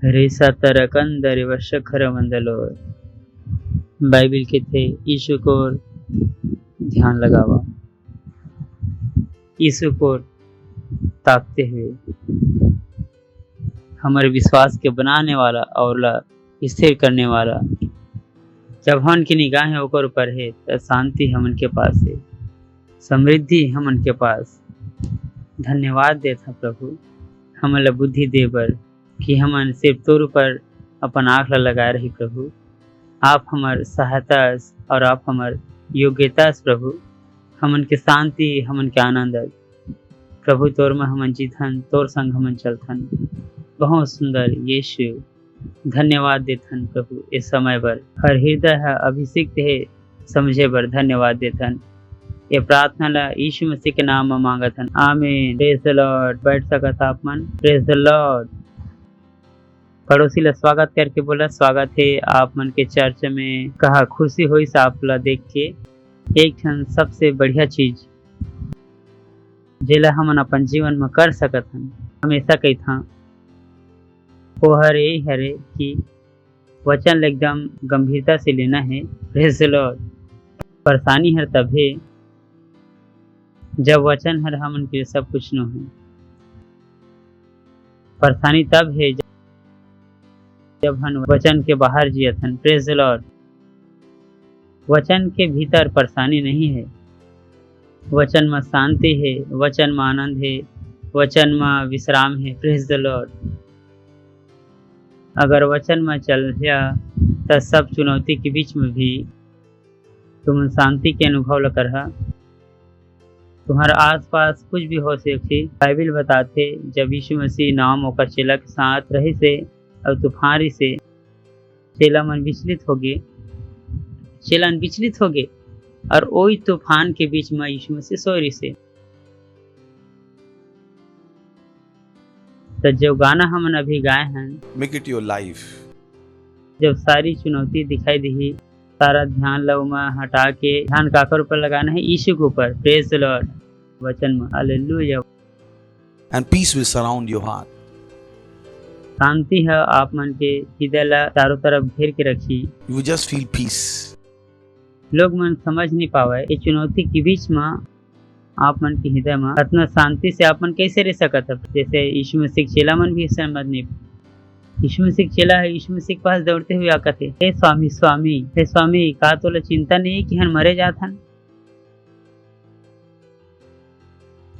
रेसा कंदर वशखर मंदलो। बाइबिल के थे यीशु को ध्यान लगावा। यीशु को ताकते हुए हमारे विश्वास के बनाने वाला और स्थिर करने वाला। जब हमन की निगाहें ओकर ऊपर है तो शांति हमन के पास है, समृद्धि हमन के पास। धन्यवाद देता प्रभु हमन बुद्धि दे बर कि हमन सिर्फ तोर ऊपर अपन आँख लगाए रही। प्रभु आप हमार सहायता और आप हमार योग्यता प्रभु हमन के शांति, हमन के आनंद। प्रभु तोर में हमन जीथन, तोर संग हमन चलथन। बहुत सुंदर यीशु, धन्यवाद देथन प्रभु इस समय पर। हर हृदय है अभिषिक्त है समझे बर धन्यवाद देथन। ये प्रार्थना ला यीशु मसीह के नाम में मांगथन, आमीन। Praise the Lord. बैठ सकत आप मन। Praise the Lord. पड़ोसी ला स्वागत करके बोला, स्वागत है आप मन के चर्च में। कहा खुशी हुई से आप ला देख के। एक ठन सबसे बढ़िया चीज जेला हमन अपन जीवन में कर सकत हन, हमेशा कही था वो हरे हरे कि वचन एकदम गंभीरता से लेना है। Praise the Lord. परेशानी हर तब है जब वचन हर हमन के सब कुछ न हो। परेशानी तब है जब हम वचन के बाहर जियत हन। Praise the Lord. वचन के भीतर परेशानी नहीं है, वचन में शांति है, वचन में आनंद है, वचन में विश्राम है। Praise the Lord. अगर वचन में चल जा तो सब चुनौती के बीच में भी तुम शांति के अनुभव कर। तुम्हारे आसपास कुछ भी हो सके। बाइबिल बताते जब यीशु मसीह नाम होकर चेला के साथ रहे से और तूफान से चेला मन विचलित हो गए। चेलन विचलित हो गए और वही तूफान के बीच में यीशु मसीह सोए से। तो जो गाना हमन अभी गाए हैं, मेक इट योर लाइफ। जब सारी चुनौती दिखाई दी, सारा ध्यान लो में हटा के ध्यान काकर ऊपर लगाना है, यीशु के ऊपर। Praise the Lord. वचन में hallelujah. And peace will surround your heart. शांति है आप मन के हृदय ला चारों तरफ घेर के रखी। You just feel peace. लोग मन समझ नहीं पावे ये चुनौती के बीच में आप मन के हृदय में इतना शांति से आप मन कैसे रह सकत है। जैसे यीशु मसीह चेला मन भी समझ नहीं। यीशु मसीह चेला है, यीशु मसीह के पास दौड़ते हुए आकत है, हे स्वामी स्वामी, हे स्वामी, का तोला चिंता नहीं कि हम मरे जात हन।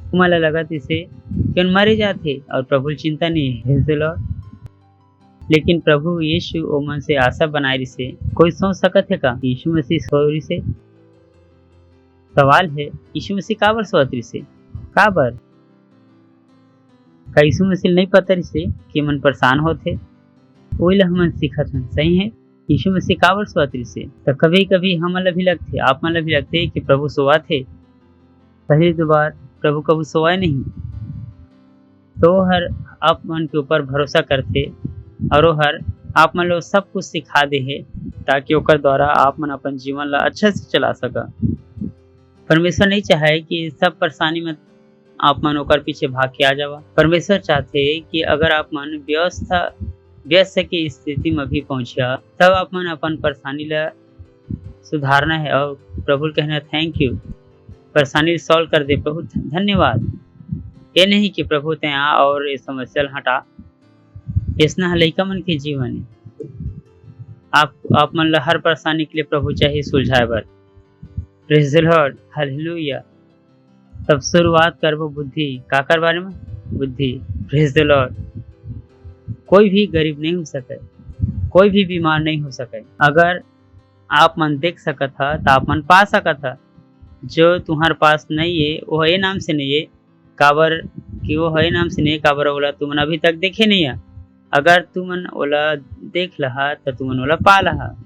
तुम्हारा लगत इसे कि हम मरे जाते और प्रभु चिंता नहीं है। लेकिन प्रभु यीशु ओ मन से आशा बनाए से कोई सोच सकत है का यीशु मसीह सोरी से? सवाल है यीशु मसीह काबर सोतरी से? काबर का यीशु मसीह नहीं पता से कि मन परेशान होते? वही हमन सीखत हन। सही है, यीशु मसीह काबर सोतरी से? तो कभी कभी हमन भी लगते, आप मन भी लगते कि प्रभु सोआ थे। पहली दो बार प्रभु कभी सोए नहीं, तो हर आप मन के ऊपर भरोसा करते और हर आप मन लो सब कुछ सिखा दे है ताकि ओकर द्वारा आप मन अपन जीवन ला अच्छा से चला सका। परमेश्वर नहीं चाहे कि सब परेशानी में आप मन ओकर पीछे भाग के आ जावा। परमेश्वर चाहते कि अगर आप मन व्यस्त की स्थिति में भी पहुंचा तब आप मन अपन परेशानी ला सुधारना है और प्रभु कहना थैंक यू, परेशानी सॉल्व कर दे प्रभु धन्यवाद। ये नहीं कि प्रभु ते आ और ये समस्या हटा, इसना लइका मन के जीवन है। आप मन ला हर परेशानी के लिए प्रभु चाहिए सुलझाए बर। Praise the Lord, hallelujah. तब शुरुआत करबो बुद्धि काकर बारे में, बुद्धि। Praise the Lord. कोई भी गरीब नहीं हो सके, कोई भी बीमार नहीं हो सके। अगर आप मन देख सकत था तो आप मन पा सकत था। जो तुम्हारे पास नहीं है वो है नाम से नहीं है, काबर कि वो है नाम से नहीं काबर ओला तुमन अभी तक देखे नहीं है। अगर तुमन ओला देख लहा तो तुमन ओला पा लहा।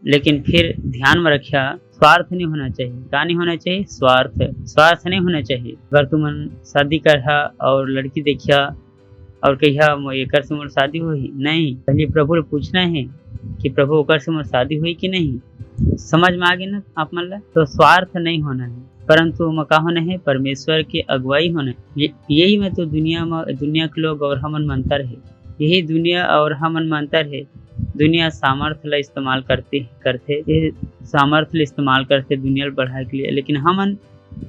लेकिन फिर ध्यान में रखिया स्वार्थ नहीं होना चाहिए। क्या नहीं होना चाहिए? स्वार्थ नहीं होना चाहिए। अगर तुमन शादी करहा और लड़की देखिया और कहिया एकर से मोर शादी हुई नहीं, पहले प्रभु ने पूछना है कि प्रभु ओकर से मोर शादी हुई कि नहीं। समझ में आ गई ना आप मन ला? तो स्वार्थ नहीं होना है, परंतु मका होना है परमेश्वर की अगुवाई होना है। यही में तो दुनिया के लोग और हमन में अंतर है। यही दुनिया और हमन में अंतर है। दुनिया सामर्थ्य ला इस्तेमाल करते सामर्थ्य इस्तेमाल करते दुनिया ला बढ़ाए के लिए, लेकिन हमन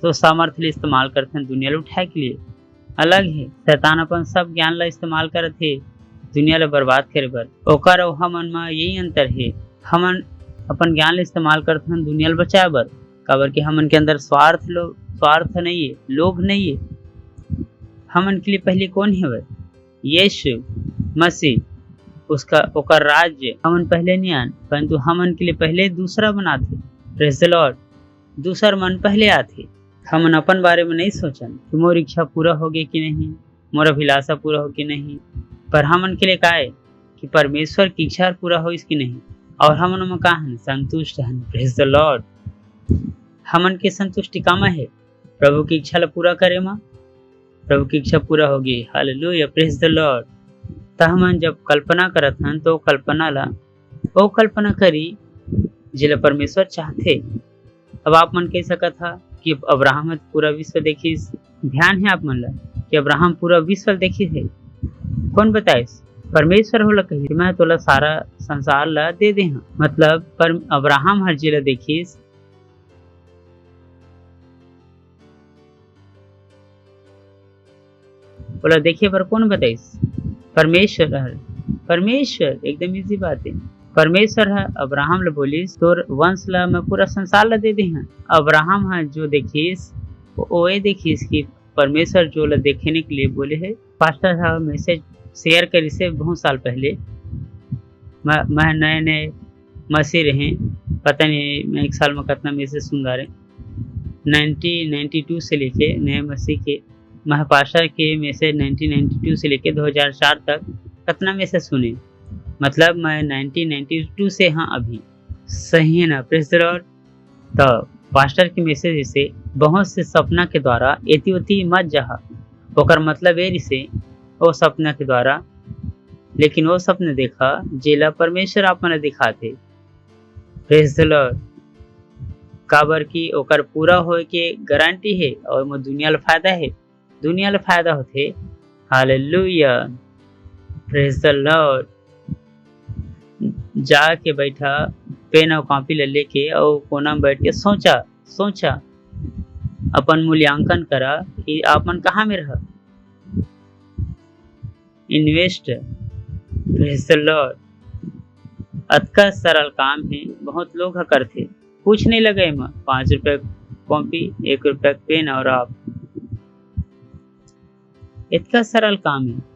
तो सामर्थ्य इस्तेमाल करते हैं दुनिया ला उठाए के लिए। अलग है। शैतान अपन सब ज्ञान ला इस्तेमाल करते दुनिया ला बर्बाद करे बर। ओकर और हमन में यही अंतर है। हमन अपन ज्ञान ला इस्तेमाल करते हैं दुनिया ला बचाए बर, काबर कि हमन के अंदर स्वार्थ नहीं है, लोभ नहीं है। हमन के लिए पहले कौन है? यीशु मसीह, उसका ओकर राज्य हमन पहले नहीं आन, परंतु हमन के लिए पहले दूसरा बनाते। Praise the Lord. दूसर मन पहले आते। हमन अपन बारे में नहीं सोचन कि मोर इच्छा पूरा होगी कि नहीं, मोर अभिलाषा पूरा हो कि नहीं, पर हमन के लिए का है कि परमेश्वर की इच्छा पूरा हो इसकी नहीं, और हमन में का है संतुष्ट है। Praise the Lord. हमन के संतुष्टि कामा है प्रभु की इच्छा ला पूरा करे माँ, प्रभु की इच्छा पूरा होगी। Hallelujah, praise the Lord. तो हमन जब कल्पना करत हन तो कल्पना करी जिला परमेश्वर चाहते। अब आप मन कह सकत था कि अब्राहम पूरा विश्व देखी। ध्यान है आप मन ला कि अब्राहम पूरा विश्व देखी है। कौन बताए? परमेश्वर होला कही मैं तोला सारा संसार ला दे दे हाँ। मतलब पर अब्राहम हर जिला देखीस बोला देखिए पर कौन बताइस? परमेश्वर एकदम इजी बात है। परमेश्वर है अब्राहम ला बोलिस तोर वंश ला मैं पूरा संसार ला दे दे हैं। अब्राहम है जो देखिस वो देखिस कि परमेश्वर जो ला देखने के लिए बोले है। पास्टर साहब मैसेज शेयर करी से बहुत साल पहले। मैं नए मसीह रहे, पता नहीं मैं एक साल में कितना मैसेज सुन रहे। 1992 से लेके नए मसीह के महापास्टर के मैसेज 1992 से लेके 2004 तक कितना मैसेज सुने। मतलब मैं 1992 से हाँ अभी सही है ना। Praise the Lord. तो पास्टर के मैसेज से बहुत से सपना के द्वारा एति मत जहा ओकर मतलब ये से वो सपना के द्वारा, लेकिन वो सपने देखा जेला परमेश्वर आप मन दिखाते। Praise the Lord. काबर की ओकर पूरा होए के गारंटी है और मो दुनिया ला फायदा है, दुनिया ला फायदा होते। Hallelujah, praise the Lord. जाके बैठा पेन और कॉपी ले लेके और कोना में बैठ के सोचा अपन मूल्यांकन करा कि आप मन कहाँ में रहा। इन्वेस्ट। Praise the Lord. अतका सरल काम है, बहुत लोग करते। कुछ नहीं लगे में 5 रुपए कॉपी 1 रुपए पेन और आप इतना सरल काम है।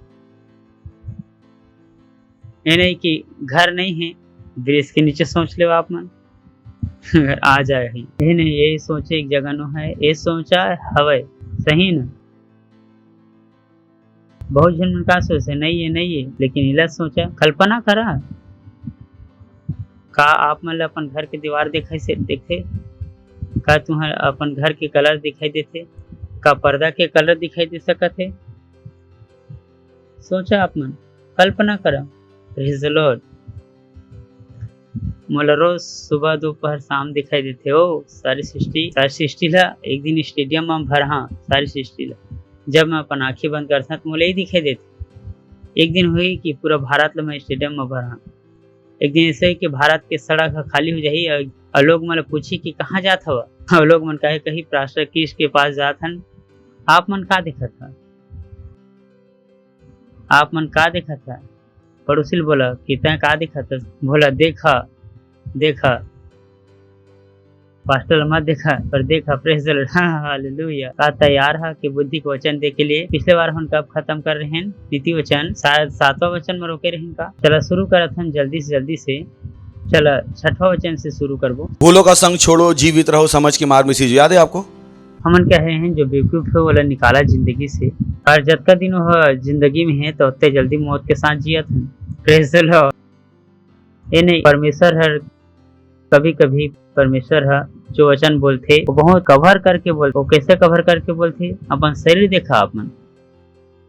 ये नहीं कि घर नहीं है ब्रिज के नीचे सोच ले आप मन अगर आ जाए ही ये नहीं, ये सोचे एक जगह नो है, ये सोचा हवे सही ना। बहुत जन का सोचे नहीं है, लेकिन इला सोचा कल्पना करा का आप मन अपन घर के दीवार देखे का तुम्हारे अपन घर के कलर दिखाई देते, का पर्दा के कलर दिखाई दे सकत है। सोचा आप मन कल्पना करा प्रेज द लॉर्ड। मोला रोज सुबह दोपहर शाम दिखाई देते हो सारी सृष्टि ला एक दिन स्टेडियम में भरहा सारी सृष्टि ला। जब मैं अपन आंखें बंद करता तो मोला ही दिखाई देते। एक दिन हुई कि पूरा भारत ला मैं स्टेडियम में भरहा। एक दिन ऐसे कि भारत के सड़क खाली हो जाही और लोग मन पूछी कि कहाँ जात हवा, और लोग मन कहे कहीं पास्टर क्रिस के पास जात हन। आप मन का देखा था? आप मन का देखा था? पड़ोसी बोला कि तय का देखा था? बोला देखा पास्टर मत देखा पर देखा। Praise the Lord, hallelujah. का तैयार है कि बुद्धि के वचन दे के लिए। पिछले बार हम कब खत्म कर रहे हैं? नीति वचन शायद 7वां वचन में रोके रहे का। चला शुरू करत हम जल्दी से चला 6वां वचन से शुरू करबो। भूलों का संग छोड़ो, जीवित रहो समझ के मार्ग में सीजो। याद है आपको? हमन कहे हैं जो बेवकूफ है वाला निकाला जिंदगी से, और जतका दिन वह जिंदगी में है तो उतने जल्दी मौत के साथ जियत हैं। Praise the Lord. ये नहीं, परमेश्वर हर कभी कभी परमेश्वर है जो वचन बोलते वो बहुत कवर करके बोलते। वो कैसे कवर करके बोलते? अपन शरीर देखा आप मन,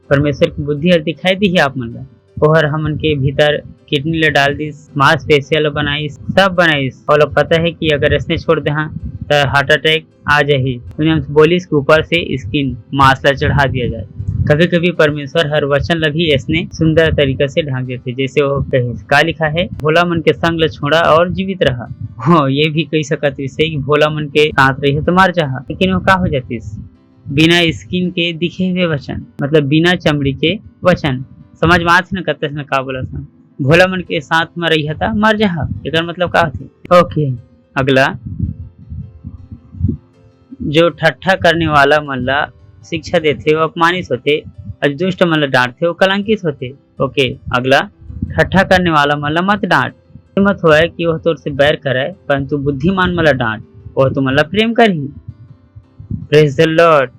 परमेश्वर की बुद्धि हर दिखाई दी है आप मन का। और हमन के भीतर किडनी ले डाल दी, मांसपेशियल बनाई, सब बनाई। और पता है कि अगर इसने छोड़ दे हाँ तो हार्ट अटैक आ जाए। दुनिया में बोली इसके ऊपर से स्किन मांस ला चढ़ा दिया जाए। कभी कभी परमेश्वर हर वचन लगी इसने सुंदर तरीके से ढांक देते। जैसे वो कहे का लिखा है, भोला मन के संग ल छोड़ा और जीवित रहा। हो ये भी कही सकत इसे कि भोला मन के साथ रही तो मर जा, लेकिन वो का हो जाती बिना स्किन के दिखे हुए वचन, मतलब बिना चमड़ी के वचन। समझ में आते न कते न का बोला था? भोला मन के साथ में रही था मर जा, एक मतलब का थे। ओके, अगला जो ठट्ठा करने वाला मल्ला शिक्षा देते वो अपमानित होते, और दुष्ट मल्ला डांटते वो कलंकित होते। ओके, अगला ठट्ठा करने वाला मल्ला मत डांट। मत हुआ है कि वह तोर से बैर कराए, परंतु बुद्धिमान मल्ला डांट वह तो मल्ला प्रेम कर ही। Praise the Lord.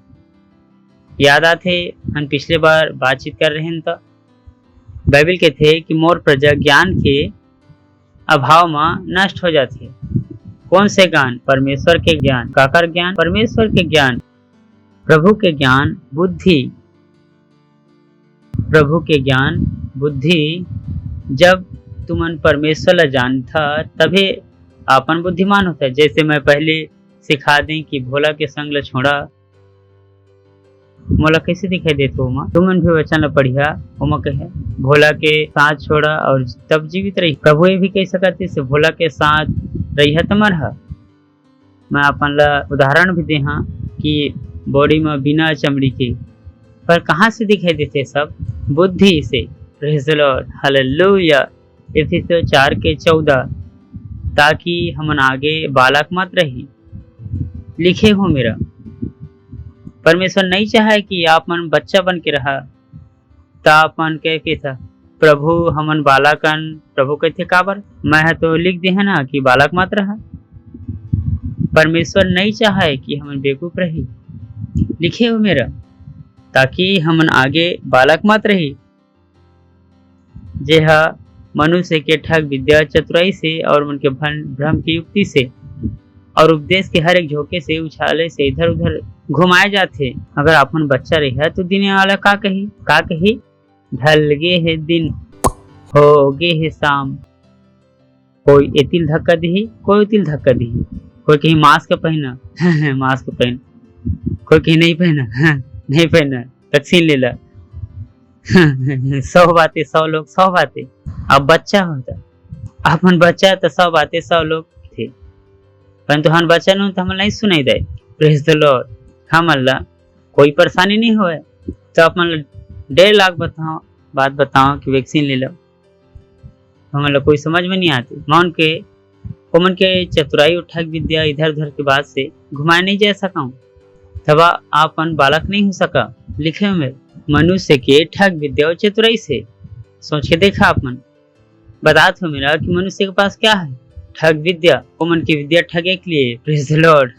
याद आते हम पिछले बार बातचीत कर रहे हैं तो बाइबल के थे कि मोर प्रजा ज्ञान के अभाव में नष्ट हो जाते। कौन से ज्ञान? परमेश्वर के ज्ञान। काकर ज्ञान? परमेश्वर के ज्ञान, प्रभु के ज्ञान, बुद्धि। प्रभु के ज्ञान बुद्धि। जब तुमन परमेश्वर ला जानता तभी अपन बुद्धिमान होता है। जैसे मैं पहले सिखा दें कि भोला के संग ला छोड़ा, मोला कैसे दिखाई देते हो माँ? तुमन भी वचन ला पढ़िया, ओमा कहे भोला के साथ छोड़ा और तब जीवित रही। प्रभु ये भी कह सकते से भोला के साथ रही है तमर है। मैं अपन ला उदाहरण भी दे हाँ कि बॉडी में बिना चमड़ी के, पर कहाँ से दिखाई देते सब? बुद्धि से। Praise the Lord, hallelujah. इफिसियों 4:14 ताकि हमन आगे बालक मत रही। लिखे हो मेरा परमेश्वर नहीं चाहे कि आप मन बच्चा बन के रहा, तापन के था प्रभु हमन बालकन। प्रभु कहते काबर? मैं तो लिख दे है ना कि बालक मत रहा। परमेश्वर नहीं चाहे कि हमन बेवकूफ रही। लिखे हो मेरा ताकि हमन आगे बालक मत रही। जे हा मनुष्य के ठग विद्या चतुराई से और उनके भ्रम की युक्ति से और उपदेश के हर एक झोंके से उछाले से इधर उधर घुमाए जाते। अगर अपन बच्चा रहा तो दिन वाला का कही ढल गे है दिन, हो गे है शाम। कोई एतिल धक्का दी, कोई उतिल धक्का दी। कोई कहीं मास्क पहना मास्क पहन, कोई कहीं नहीं पहना वैक्सीन ले ला। 100 बातें 100 लोग 100 बातें। अब बच्चा होता अपन बच्चा तो 100 बातें 100 लोग थे, परंतु हम बच्चा नहीं तो हम नहीं सुनाई दे। Praise the Lord. हम अल्लाह कोई परेशानी नहीं हुए तो अपन 1.5 लाख बात बताओ कि वैक्सीन ले लो, हमें कोई समझ में नहीं आती। मन के चतुराई उठक विद्या इधर उधर के बाद से घुमाए नहीं जा सका, तब आपन बालक नहीं हो सका। लिखे में मनुष्य के ठग विद्या और चतुराई से सोच के देखा आप मन। बतात हो मेरा कि मनुष्य के पास क्या है? ठग विद्या। वो मन की विद्या ठगे के लिए। Praise the Lord.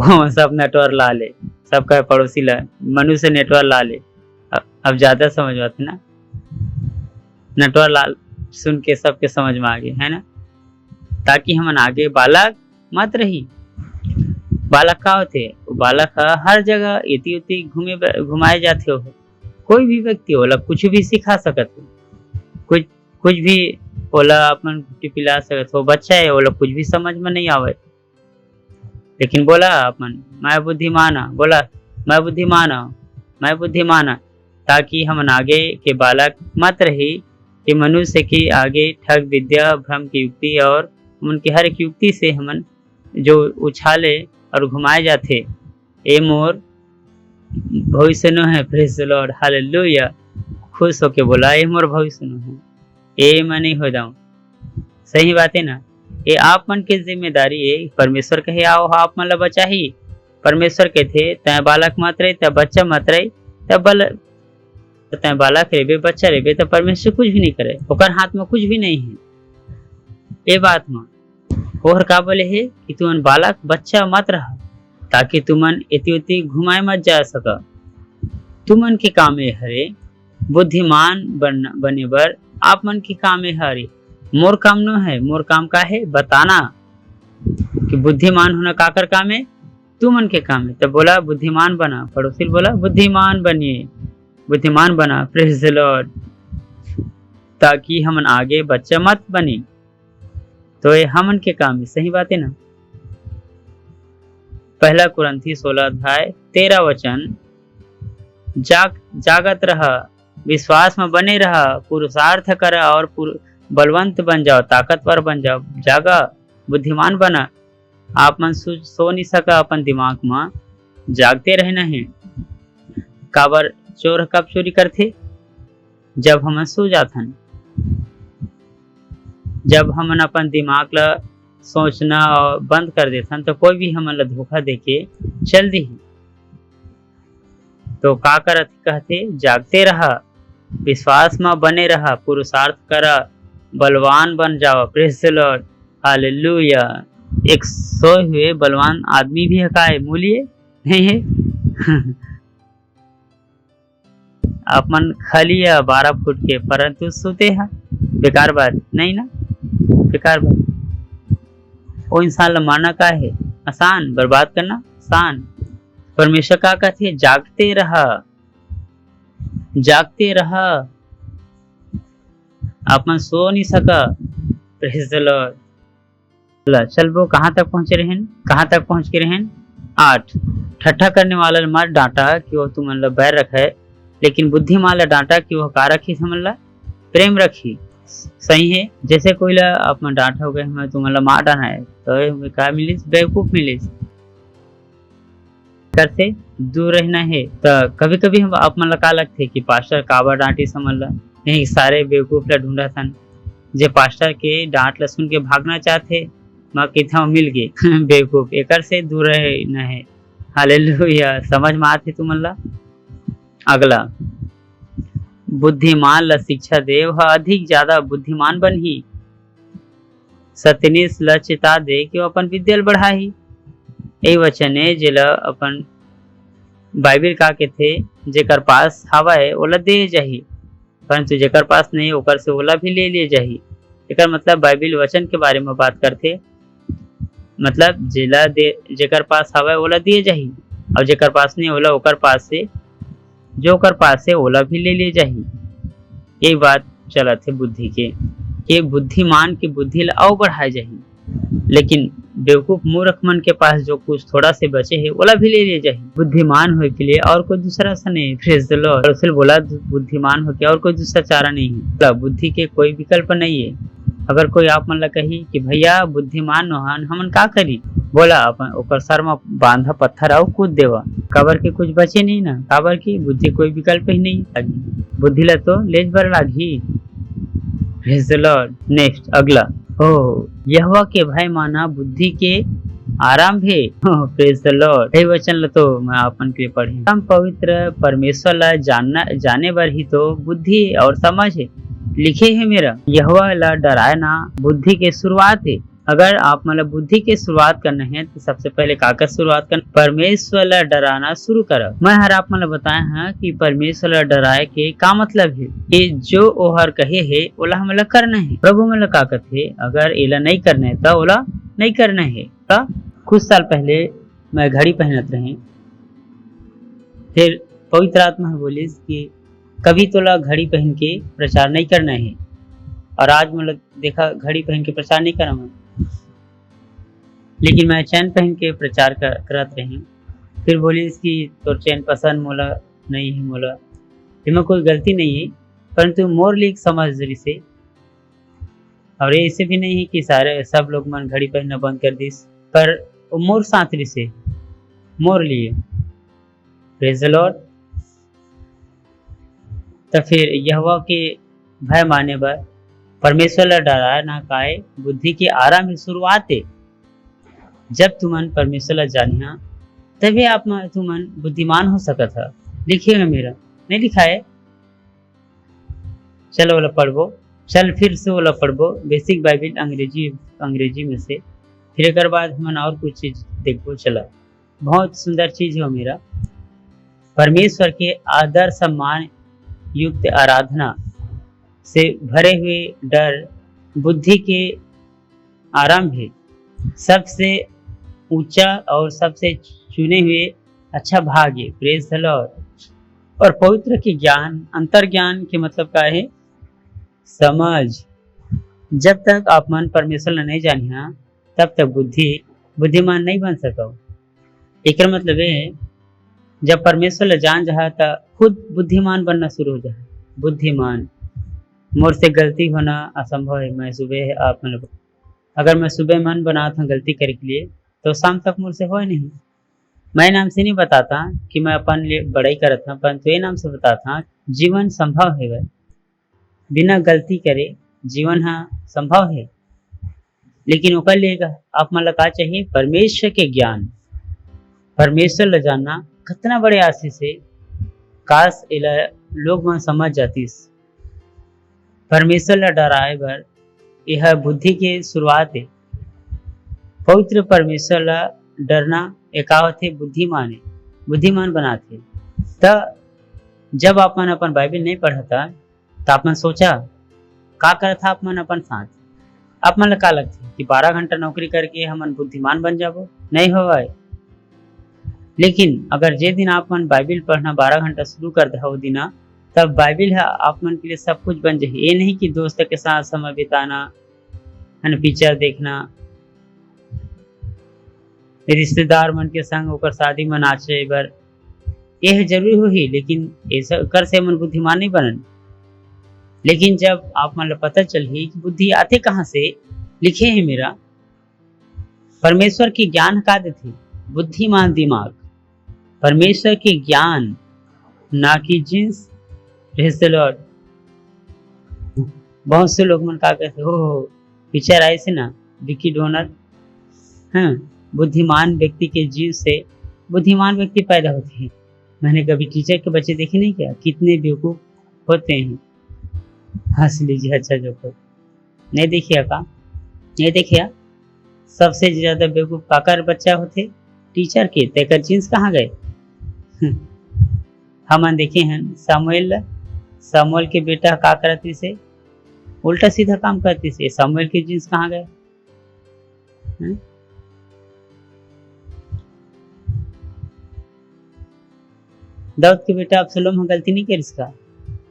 वो सब नेटवर्क ला ले, सबका पड़ोसी ला मनुष्य नेटवर्क ला ले। अब ज्यादा समझ आते ना, नेटवर्क ला सुन के सबके समझ में आ गए है ना। ताकि हम आगे बालक मत रही। बालक का होते? बालक हर जगह इति उति घुमाए जाते हो। कोई भी व्यक्ति होला कुछ भी सिखा सकते, कुछ भी ओला अपन घुट्टी पिला सकत हो, बच्चा है ओला कुछ भी समझ में नहीं आवे, लेकिन बोला अपन मैं बुद्धिमान हूं, बोला मैं बुद्धिमान हूं, मैं बुद्धिमान हूं, ताकि हम आगे के बालक मत रही कि मनुष्य की आगे ठग विद्या भ्रम की युक्ति और उनकी हर एक युक्ति से हमन जो उछाले और घुमाए जाते। ए मोर भविष्य नो है, प्रेज द लॉर्ड, हालेलुया। खुश होके बोला ए मोर भविष्य नो है, ए मैं नहीं हो जाऊं। सही बात है ना, ये आप मन के जिम्मेदारी है। परमेश्वर कहे आओ आप मन ला बचा ही, परमेश्वर के थे तय बालक मत रहे, तय बच्चा मत रहे, तय बालक रेबे बच्चा रेबे, तो परमेश्वर कुछ भी नहीं करे, ओकर हाथ में कुछ भी नहीं है। ये बात में और का बोले है कि तुमन बालक बच्चा मत रह, ताकि तुमन इति घुमाए मत जा सका। तुमन के काम है हरे बुद्धिमान बने बर आप मन के काम है हरे। मोर काम नो है, मोर काम का है बताना कि बुद्धिमान होना काकर काम है, तुमन के काम है। तब बोला बुद्धिमान बना, पड़ोसी बोला बुद्धिमान बनिए, बुद्धिमान बना, प्रेज द लॉर्ड, ताकि हम आगे बच्चा मत बने। तो ये हमन के काम है। सही बात है ना। पहला कुरंथी 16 अध्याय 13 वचन, जागत रह, विश्वास में बने रह, पुरुषार्थ कर और बलवंत बन जाओ, ताकतवर बन जाओ, जागा बुद्धिमान बना। आप मन सो नहीं सका, अपन दिमाग में जागते रहना है। काबर चोर कब चोरी करते, जब हम सो जाथन, जब हम अपन दिमाग ला सोचना बंद कर देथन तो कोई भी हमन ला धोखा देके चल दी। तो का करत कहते, जागते रहा, विश्वास में बने रहा, पुरुषार्थ करा, बलवान बन जाओ, प्रेज द लॉर्ड, हालेलुया। एक सोए हुए बलवान आदमी भी है का है, मूल्य नहीं है। आप मन खाली 12 फुट के, परंतु सोते हैं, बेकार बात नहीं ना, बेकार बात। वो इंसान ला मारना का है आसान, बर्बाद करना आसान। परमेश्वर का कहते है जागते रहा, जागते रहा। आप मन सो नहीं सका, प्रेज द लॉर्ड। चल वो कहाँ तक पहुंचे रहें, कहाँ तक पहुंच के रहें। 8, ठट्ठा करने वाला मार डांटा कि वो तुम मतलब बैर रखे, लेकिन बुद्धिमान ला डांटा कि वो का रखी, समझ ला प्रेम रखी। सही है। जैसे कोई ला आप मन डांटा हो गए, हमें तुम मतलब मार डाना है तो का मिलिस, बेवकूफ मिलिस, कर से दूर रहना है। तो कभी कभी हम आप मन का लगते कि पास्टर काबर डांटी, समझ ला नहीं, सारे बेवकूफ ला ढूंढा था, जे पास्टर के डांट ला सुन के भागना चाहते, माँ कितना मिल गए बेवकूफ, एकर से दूर रहना है। हालेलुया। समझ में आते तुम ला। अगला, बुद्धिमान ला शिक्षा देव ह अधिक ज्यादा बुद्धिमान बन ही, सत्यनिष्ठ ला चेता दे कि वो अपन विद्या बढ़ाही। यही वचन है जेला अपन बाइबिल का के थे, जेकर पास हवा है ओला दे जाही, परंतु जेकर पास नहीं ओकर से ओला भी ले लिए जाही। एकर मतलब बाइबिल वचन के बारे में बात करते, मतलब जेला दे, जेकर पास हवा है ओला दिए जाही, और जेकर पास नहीं ओला ओकर पास से, जो ओकर पास है ओला भी ले लिए जाही। ये बात चला थे बुद्धि के, एक बुद्धिमान की बुद्धि ला और बढ़ाए जाही, लेकिन बेवकूफ मूर्ख मन के पास जो कुछ थोड़ा से बचे है ओला भी ले लिए जाही। बुद्धिमान होने के लिए और कोई दूसरा सा नहीं, प्रेज द लॉर्ड। रसूल बोला बुद्धिमान होके और कोई दूसरा चारा नहीं है, बुद्धि के कोई विकल्प नहीं है। अगर कोई आप मन ला कही कि भैया बुद्धिमान नोहन, हमन का करी, बोला अपन ओकर सर में बांधा पत्थर आओ कूद देवा, काबर के कुछ बचे नहीं ना, काबर की बुद्धि कोई विकल्प ही नहीं लगी, बुद्धि ला तो लेज बर लागी। Praise the Lord. नेक्स्ट, अगला, ओ यहोवा के भय माना बुद्धि के आराम है। Praise the Lord. यही वचन ला तो मैं अपन के लिए पढ़े, हम पवित्र परमेश्वर ला जाने बर ही तो बुद्धि और समझ है लिखे है मेरा। यहोवा ला डराए ना बुद्धि के शुरुआत है। अगर आप मतलब बुद्धि के शुरुआत करना है तो सबसे पहले काकर शुरुआत करना, परमेश्वर ला डराना शुरू करो। मैं हर आप मतलब बताया है कि परमेश्वर ला डराए के का मतलब है कि जो ओहर कहे है ओला हमला करना है। प्रभु मतलब का कहते, अगर एला नहीं करना है तो ओला नहीं करना है। तो कुछ साल पहले मैं घड़ी पहनत रहे, फिर पवित्र आत्मा बोली कि कभी तोला घड़ी पहन के प्रचार नहीं करना है, और आज मतलब देखा घड़ी पहन के प्रचार नहीं करा मैं, लेकिन मैं चैन पहन के प्रचार करत रही। फिर बोली इसकी तो चैन पसंद, मोला नहीं है, मोला इसमें कोई गलती नहीं है, परंतु मोर लिए समझदारी से। और ये ऐसे भी नहीं है कि सारे सब लोग मन घड़ी पहनना बंद कर दिस, पर वो मोर साथरी से मोर लिए। Praise the Lord. तो फिर यहोवा के भय माने बर परमेश्वर ला डराए ना काए बुद्धि के आराम की शुरुआत है। जब तुमन परमेश्वर ला जानिया तभी आप तुमन बुद्धिमान हो सकत है। लिखिएगा, मेरा नहीं लिखा है। चलो वाला पढ़बो, चल फिर से वाला पढ़बो, बेसिक बाइबिल अंग्रेजी में से। फिर एक बाद हम और कुछ चीज देखो। चला बहुत सुंदर चीज है मेरा। परमेश्वर के आदर सम्मान युक्त आराधना से भरे हुए डर बुद्धि के आरंभ है। सबसे ऊंचा और सबसे चुने हुए अच्छा भाग है। Praise the Lord. और पवित्र के ज्ञान, अंतर ज्ञान के मतलब क्या है? समझ। जब तक आप मन परमेश्वर ने नहीं जानिया तब तक बुद्धिमान नहीं बन सको। एक मतलब है जब परमेश्वर ले जान जहा तब खुद बुद्धिमान बनना शुरू हो जाए। बुद्धिमान मोर से गलती होना असंभव है। मैं सुबह आप मतलब अगर मैं सुबह मन बना था गलती करे के लिए तो शाम तक मुझसे हो नहीं। मैं नाम से नहीं बताता कि मैं अपन लिए बड़ाई करत था, परंतु ये नाम से बताता जीवन संभव है। वह बिना गलती करे जीवन हाँ संभव है। लेकिन ओकर लिए आप मन का चाहिए परमेश्वर के ज्ञान, परमेश्वर ल जानना कितना बड़े आशीष है। काश इला लोग मन समझ जातीस। परमेश्वर ला डराए बर यह बुद्धि के शुरुआत है। पवित्र परमेश्वर ला डरना एकावत है बुद्धिमान है, बुद्धिमान बनाते। त जब आप मन अपन बाइबिल नहीं पढ़ता तो आप मन सोचा का करता आप मन अपन साथ। आप मन का लगता कि 12 घंटा नौकरी करके हम बुद्धिमान बन जाबो? नहीं होगा। लेकिन अगर जे दिन आप मन बाइबिल पढ़ना 12 घंटा शुरू कर दे वो दिन, तब बाइबिल है आप मन के लिए सब कुछ बन जाए। ये नहीं कि दोस्त के साथ समय बिताना है ना, पिक्चर देखना, रिश्तेदार मन के संग ओकर शादी में नाचे बर, यह जरूरी हो ही, लेकिन ऐसा कर से मन बुद्धिमान नहीं बनन। लेकिन जब आप मन पता चल ही कि बुद्धि आते कहाँ से, लिखे है मेरा परमेश्वर की ज्ञान का देते बुद्धिमान दिमाग। परमेश्वर के ज्ञान ना कि जिन्स। Praise the Lord. बहुत से लोग मन का कहते हो पिक्चर आए से ना विकी डोनर, हाँ बुद्धिमान व्यक्ति के जीव से बुद्धिमान व्यक्ति पैदा होते हैं। मैंने कभी टीचर के बच्चे देखे नहीं क्या, कितने बेवकूफ होते हैं। हंस लीजिए, अच्छा जो को नहीं देखिए का, नहीं देखिए सबसे ज्यादा बेवकूफ काकर बच्चा होते टीचर के। तेकर जीन्स कहाँ गए? हम देखे हैं सामुएल के बेटा का करती से उल्टा सीधा काम करती से। सामुएल के जीन्स कहाँ गए? दाऊद के बेटा अब्सलोम में गलती नहीं कर इसका,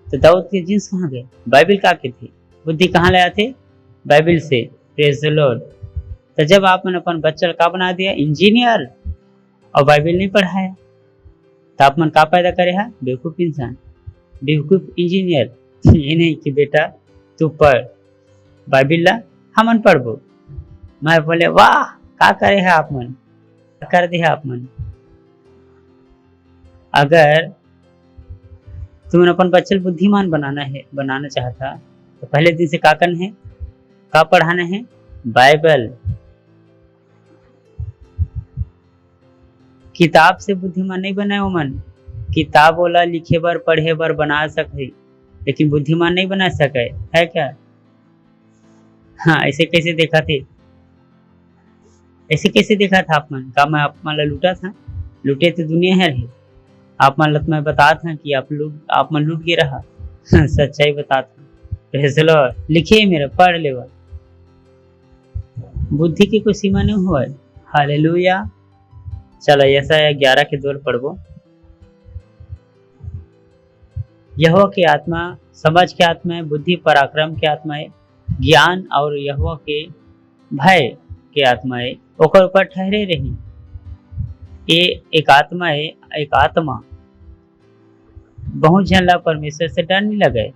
तो दाऊद के जीन्स कहाँ गए? बाइबिल का के थे। बुद्धि कहाँ लाया थे? बाइबिल से। Praise the Lord. तो जब आपने अपन बच्चा का बना दिया इंजीनियर और बाइबिल नहीं पढ़ाया तो आप मन का पैदा करे है? बेवकूफ इंसान, बेवकूफ इंजीनियर। ये नहीं कि बेटा तू पढ़ बाइबिल ला हम पढ़बो। मैं बोले वाह का करे है आप मन, कर दे है आप मन। अगर तुमने अपन बच्चे बुद्धिमान बनाना चाहता तो पहले दिन से का करना है, का पढ़ाना है? बाइबल। किताब से बुद्धिमान नहीं बनाए हो मन। किताब वाला लिखे बर पढ़े बर बना सके, लेकिन बुद्धिमान नहीं बना सके है क्या? हाँ ऐसे कैसे देखा थे? ऐसे कैसे देखा था आप मन? का मैं आप मन लूटा था? लूटे तो दुनिया है रही। आप मन मैं बता था कि आप मन लूट के रहा। सच्चाई बता था। लिखे मेरा पढ़ ले। बुद्धि की कोई सीमा नहीं हुआ। हालेलुया। चलो यशायाह 11 के 2 पढ़बो। यहोवा की आत्मा समझ के आत्मा है, बुद्धि पराक्रम की आत्मा है, ज्ञान और यहोवा के भय के आत्माएं ओकर ऊपर ठहरे रही। ये एक आत्मा है, एक आत्मा बहुत झन ला परमेश्वर से डर नहीं लगे,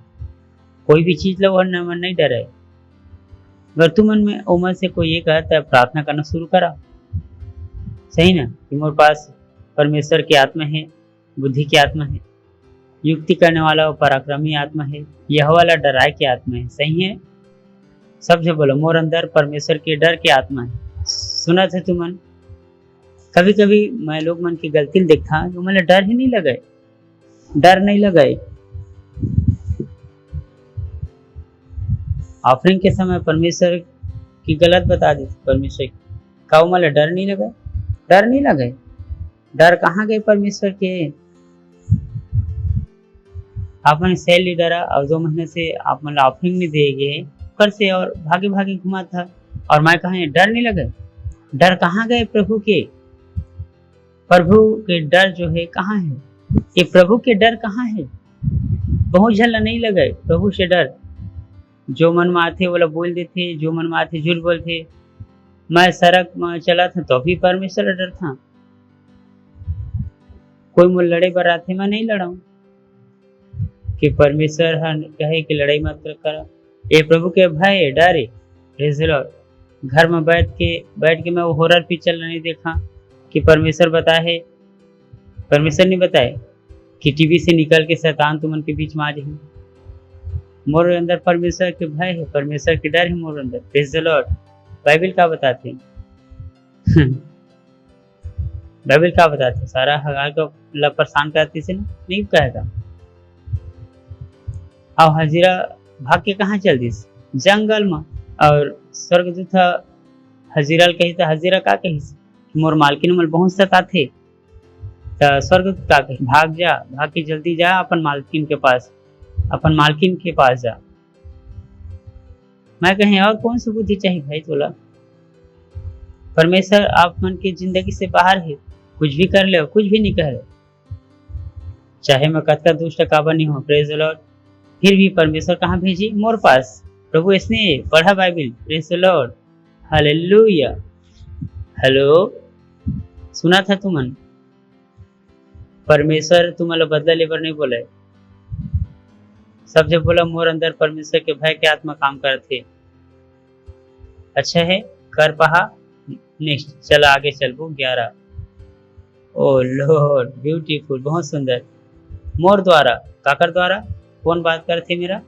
कोई भी चीज लो मन नहीं डरे। अगर तू मन में उमर से कोई ये कहता है प्रार्थना करना शुरू करा, सही ना, कि मोर पास परमेश्वर की आत्मा है, बुद्धि की आत्मा है, युक्ति करने वाला और पराक्रमी आत्मा है, यह वाला डराए की आत्मा है, सही है। सब जो बोलो मोर अंदर परमेश्वर के डर की आत्मा है। सुना था तू मन, कभी कभी मैं लोग मन की गलती देखा जो मैंने डर ही नहीं लगाए, डर नहीं लगाए। ऑफरिंग के समय परमेश्वर की गलत बता दी परमेश्वर की, का मतलब डर नहीं लगा, डर नहीं लगे। डर कहाँ गए परमेश्वर के? आपने सेल लीडर और 2 महीने से आप मतलब ऑफरिंग नहीं देंगे कर से और भागे भागे घुमा था, और मैं कहा डर नहीं लगे। डर कहाँ गए प्रभु के? प्रभु के डर जो है कहाँ है? ये प्रभु के डर कहाँ है? बहुत झल्ला नहीं लगे प्रभु से डर। जो मन में आते बोला बोल देते, जो मन में आते झूठ बोलते। मैं सड़क में चला था तो भी परमेश्वर का डर था। कोई मुझे लड़े पर आते मैं नहीं लड़ा हूँ कि परमेश्वर कहे कि लड़ाई मत करो। ये प्रभु के भय डरे। घर में बैठ के मैं वो हॉरर पिक्चर नहीं देखा कि परमेश्वर बताए, परमेश्वर नहीं बताए कि टीवी से निकल के शैतान तुमन के बीच में आ जाए। मोर अंदर परमेश्वर के भय है, परमेश्वर के डर है मोर अंदर। Praise the Lord. बाइबल क्या बताते हैं? बाइबल क्या बताते हैं? सारा हगार को परेशान करती से नहीं कहेगा। अब हजीरा भाग के कहाँ चल दी? जंगल में। और स्वर्गदूत हजीरा कही तो हजीरा का कही मोर मालकिन मल बहुत सताथे, तो स्वर्गदूत का कही भाग जा, भाग के जल्दी जा अपन मालकिन के पास, अपन मालकिन के पास जा। मैं कहें और कौन सी बुद्धि चाहिए भाई तोला? परमेश्वर आप मन की जिंदगी से बाहर है, कुछ भी कर ले, कुछ भी नहीं कह रहे, चाहे मैं कत्ता दुष्ट काबा नहीं हो। Praise the Lord. फिर भी परमेश्वर कहाँ भेजी? मोर पास। प्रभु इसने पढ़ा Bible. Praise the Lord. Hallelujah. Hello, सुना था तुमन? परमेश्वर तुम्हारा बदला लेबर नहीं बोले। सब जब बोला मोर अंदर परमेश्वर के भय के आत्मा काम करते। अच्छा है, कर पहा। नेक्स्ट चला आगे चल वो 11। ओ लॉर्ड ब्यूटीफुल, बहुत सुंदर। मोर द्वारा, काकर द्वारा? कौन बात करते? मेरा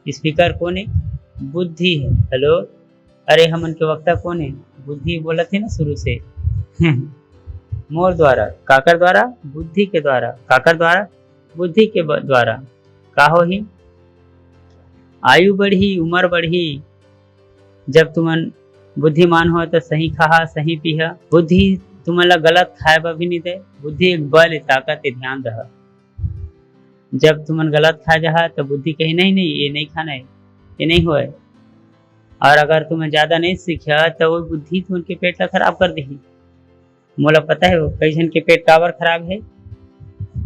स्पीकर कौन है? बुद्धि है। हेलो, अरे हमन के वक्ता कौन है? बुद्धि बोला थे ना शुरू से। मोर द्वारा, काकर द्वारा? बुद्धि के द्वारा। काकर द्वारा? बुद्धि के द्वारा। का हो ही? आयु बढ़ी, उम्र बढ़ी। जब तुमन बुद्धिमान हो तो सही खा, सही पीहा। बुद्धि तुम्हारा गलत खाए भी नहीं दे। बुद्धि एक बल है, ताकत है, ध्यान रहा। जब तुमन गलत खा जा तो बुद्धि कही नहीं नहीं ये नहीं खाना है, ये नहीं हुआ है। और अगर तुम्हें ज्यादा नहीं सीखा तो वो बुद्धि तुम के पेट ला खराब कर देगी। मोला पता है वो कई जन के पेट काबर खराब है,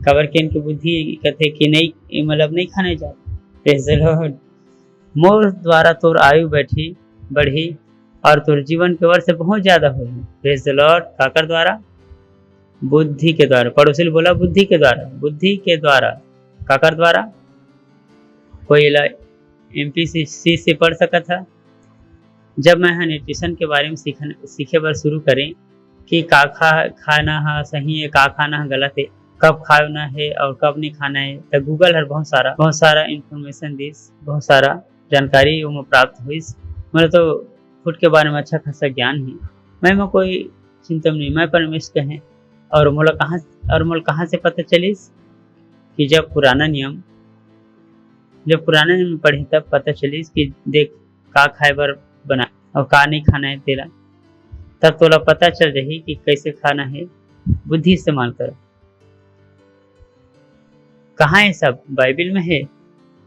काबर के इनकी बुद्धि कहते कि नहीं मतलब नहीं खाने जा। Praise the Lord. मोर द्वारा तोर आयु बढ़ी और तोर जीवन के वर्ष बहुत ज्यादा हुई। Praise the Lord. काकर द्वारा? बुद्धि के द्वारा। पड़ोसी बोला बुद्धि के द्वारा, बुद्धि के द्वारा। काकर द्वारा? कोई MPC से पढ़ सका था। जब मैं न्यूट्रिशन के बारे में सीखे बार शुरू करें कि का खाना है सही है, का खाना है गलत है, कब खाना है और कब नहीं खाना है, तो गूगल हर बहुत सारा इंफॉर्मेशन दिस, बहुत सारा जानकारी वो प्राप्त हुई। मेरे तो फूड के बारे में अच्छा खासा ज्ञान है। मैं कोई चिंता नहीं, मैं परमेश्वर कहें। और मोला कहाँ से पता चलिस कि जब पुराना नियम पढ़े तब पता चलिस कि देख का खाए बर बना और का नहीं खाना है तेरा, तब तोला पता चल रही कि कैसे खाना है। बुद्धि इस्तेमाल कर। कहाँ है? सब बाइबल में है।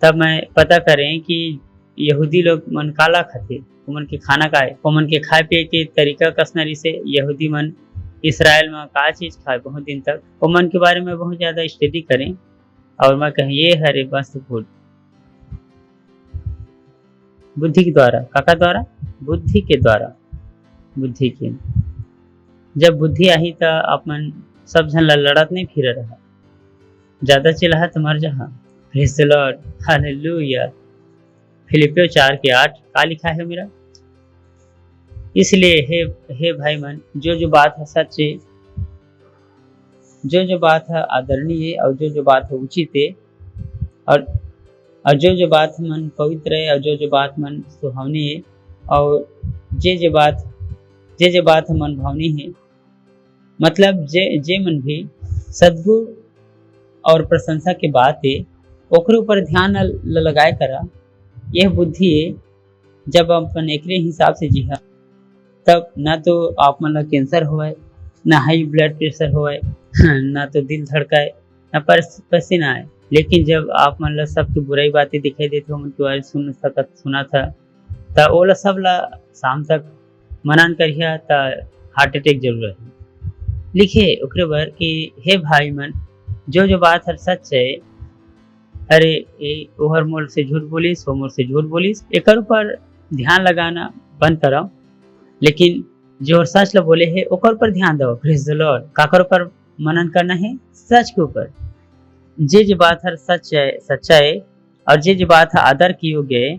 तब मैं पता करें कि यहूदी लोग मन काला खाते, उमन के खाना का है, उमन के खाए पिए के तरीका कसनरी से यहूदी मन इसराइल में का चीज खाए बहुत दिन तक, उमन के बारे में बहुत ज्यादा स्टडी करें। और मैं कहें ये हरे मस्त फूड बुद्धि के द्वारा, काका द्वारा, बुद्धि के द्वारा, बुद्धि के। जब बुद्धि आई तो अपन सब जन लड़त नहीं फिर रहा, ज्यादा चिल्ला तो मर जहा। Praise the Lord, hallelujah. फिलिपियो 4:8 का लिखा है मेरा। इसलिए हे भाई मन, जो बात है सच है, जो बात है आदरणीय और जो बात है उचित है, और जो बात मन पवित्र है, और जो बात मन सुहावनी है, और जे बात मन भावनी है, मतलब जे मन भी सद्गुण और प्रशंसा के बात है, ओकरे ऊपर ध्यान लगाए करा। यह बुद्धि है जब अपन एकरे हिसाब से जिहा, तब ना तो आप मन ला कैंसर होए, ना हाई ब्लड प्रेशर होए, ना तो दिल धड़काए, ना पसीना आए। लेकिन जब आप मन ला सबकी बुराई बातें दिखाई देते हो, उनके बारे सुना था, तो ओला सब ला शाम तक मनन करिया, तो हार्ट अटैक जरूर है। लिखे ओकरे बर कि हे भाई मन, जो बात हर सच है, अरे ओहर मोर से झूठ बोलिस, वो मोर से झूठ बोलिस, एक ऊपर ध्यान लगाना बंद कराओ। लेकिन जो सच ला बोले है ओकर पर ध्यान दो। Praise the Lord. काकर ऊपर मनन करना है? सच के ऊपर। जे बात हर सच है, सच्चा है, और जे बात है आदर की योग्य है,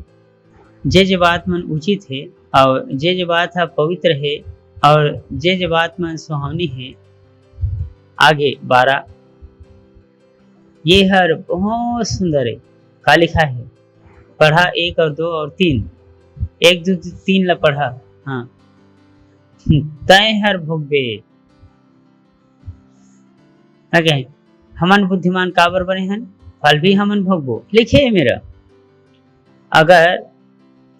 जे बात मन उचित है, और जे बात है पवित्र है, और जे बात मन सुहावनी है। आगे 12, ये हर बहुत सुंदर है। का लिखा है? पढ़ा 1 और 2 और 3, 1 2 3 ला पढ़ा। हाँ, तय हर भोगबे। हमन बुद्धिमान काबर बने हन, फल भी हमन भोगबो। लिखे मेरा, अगर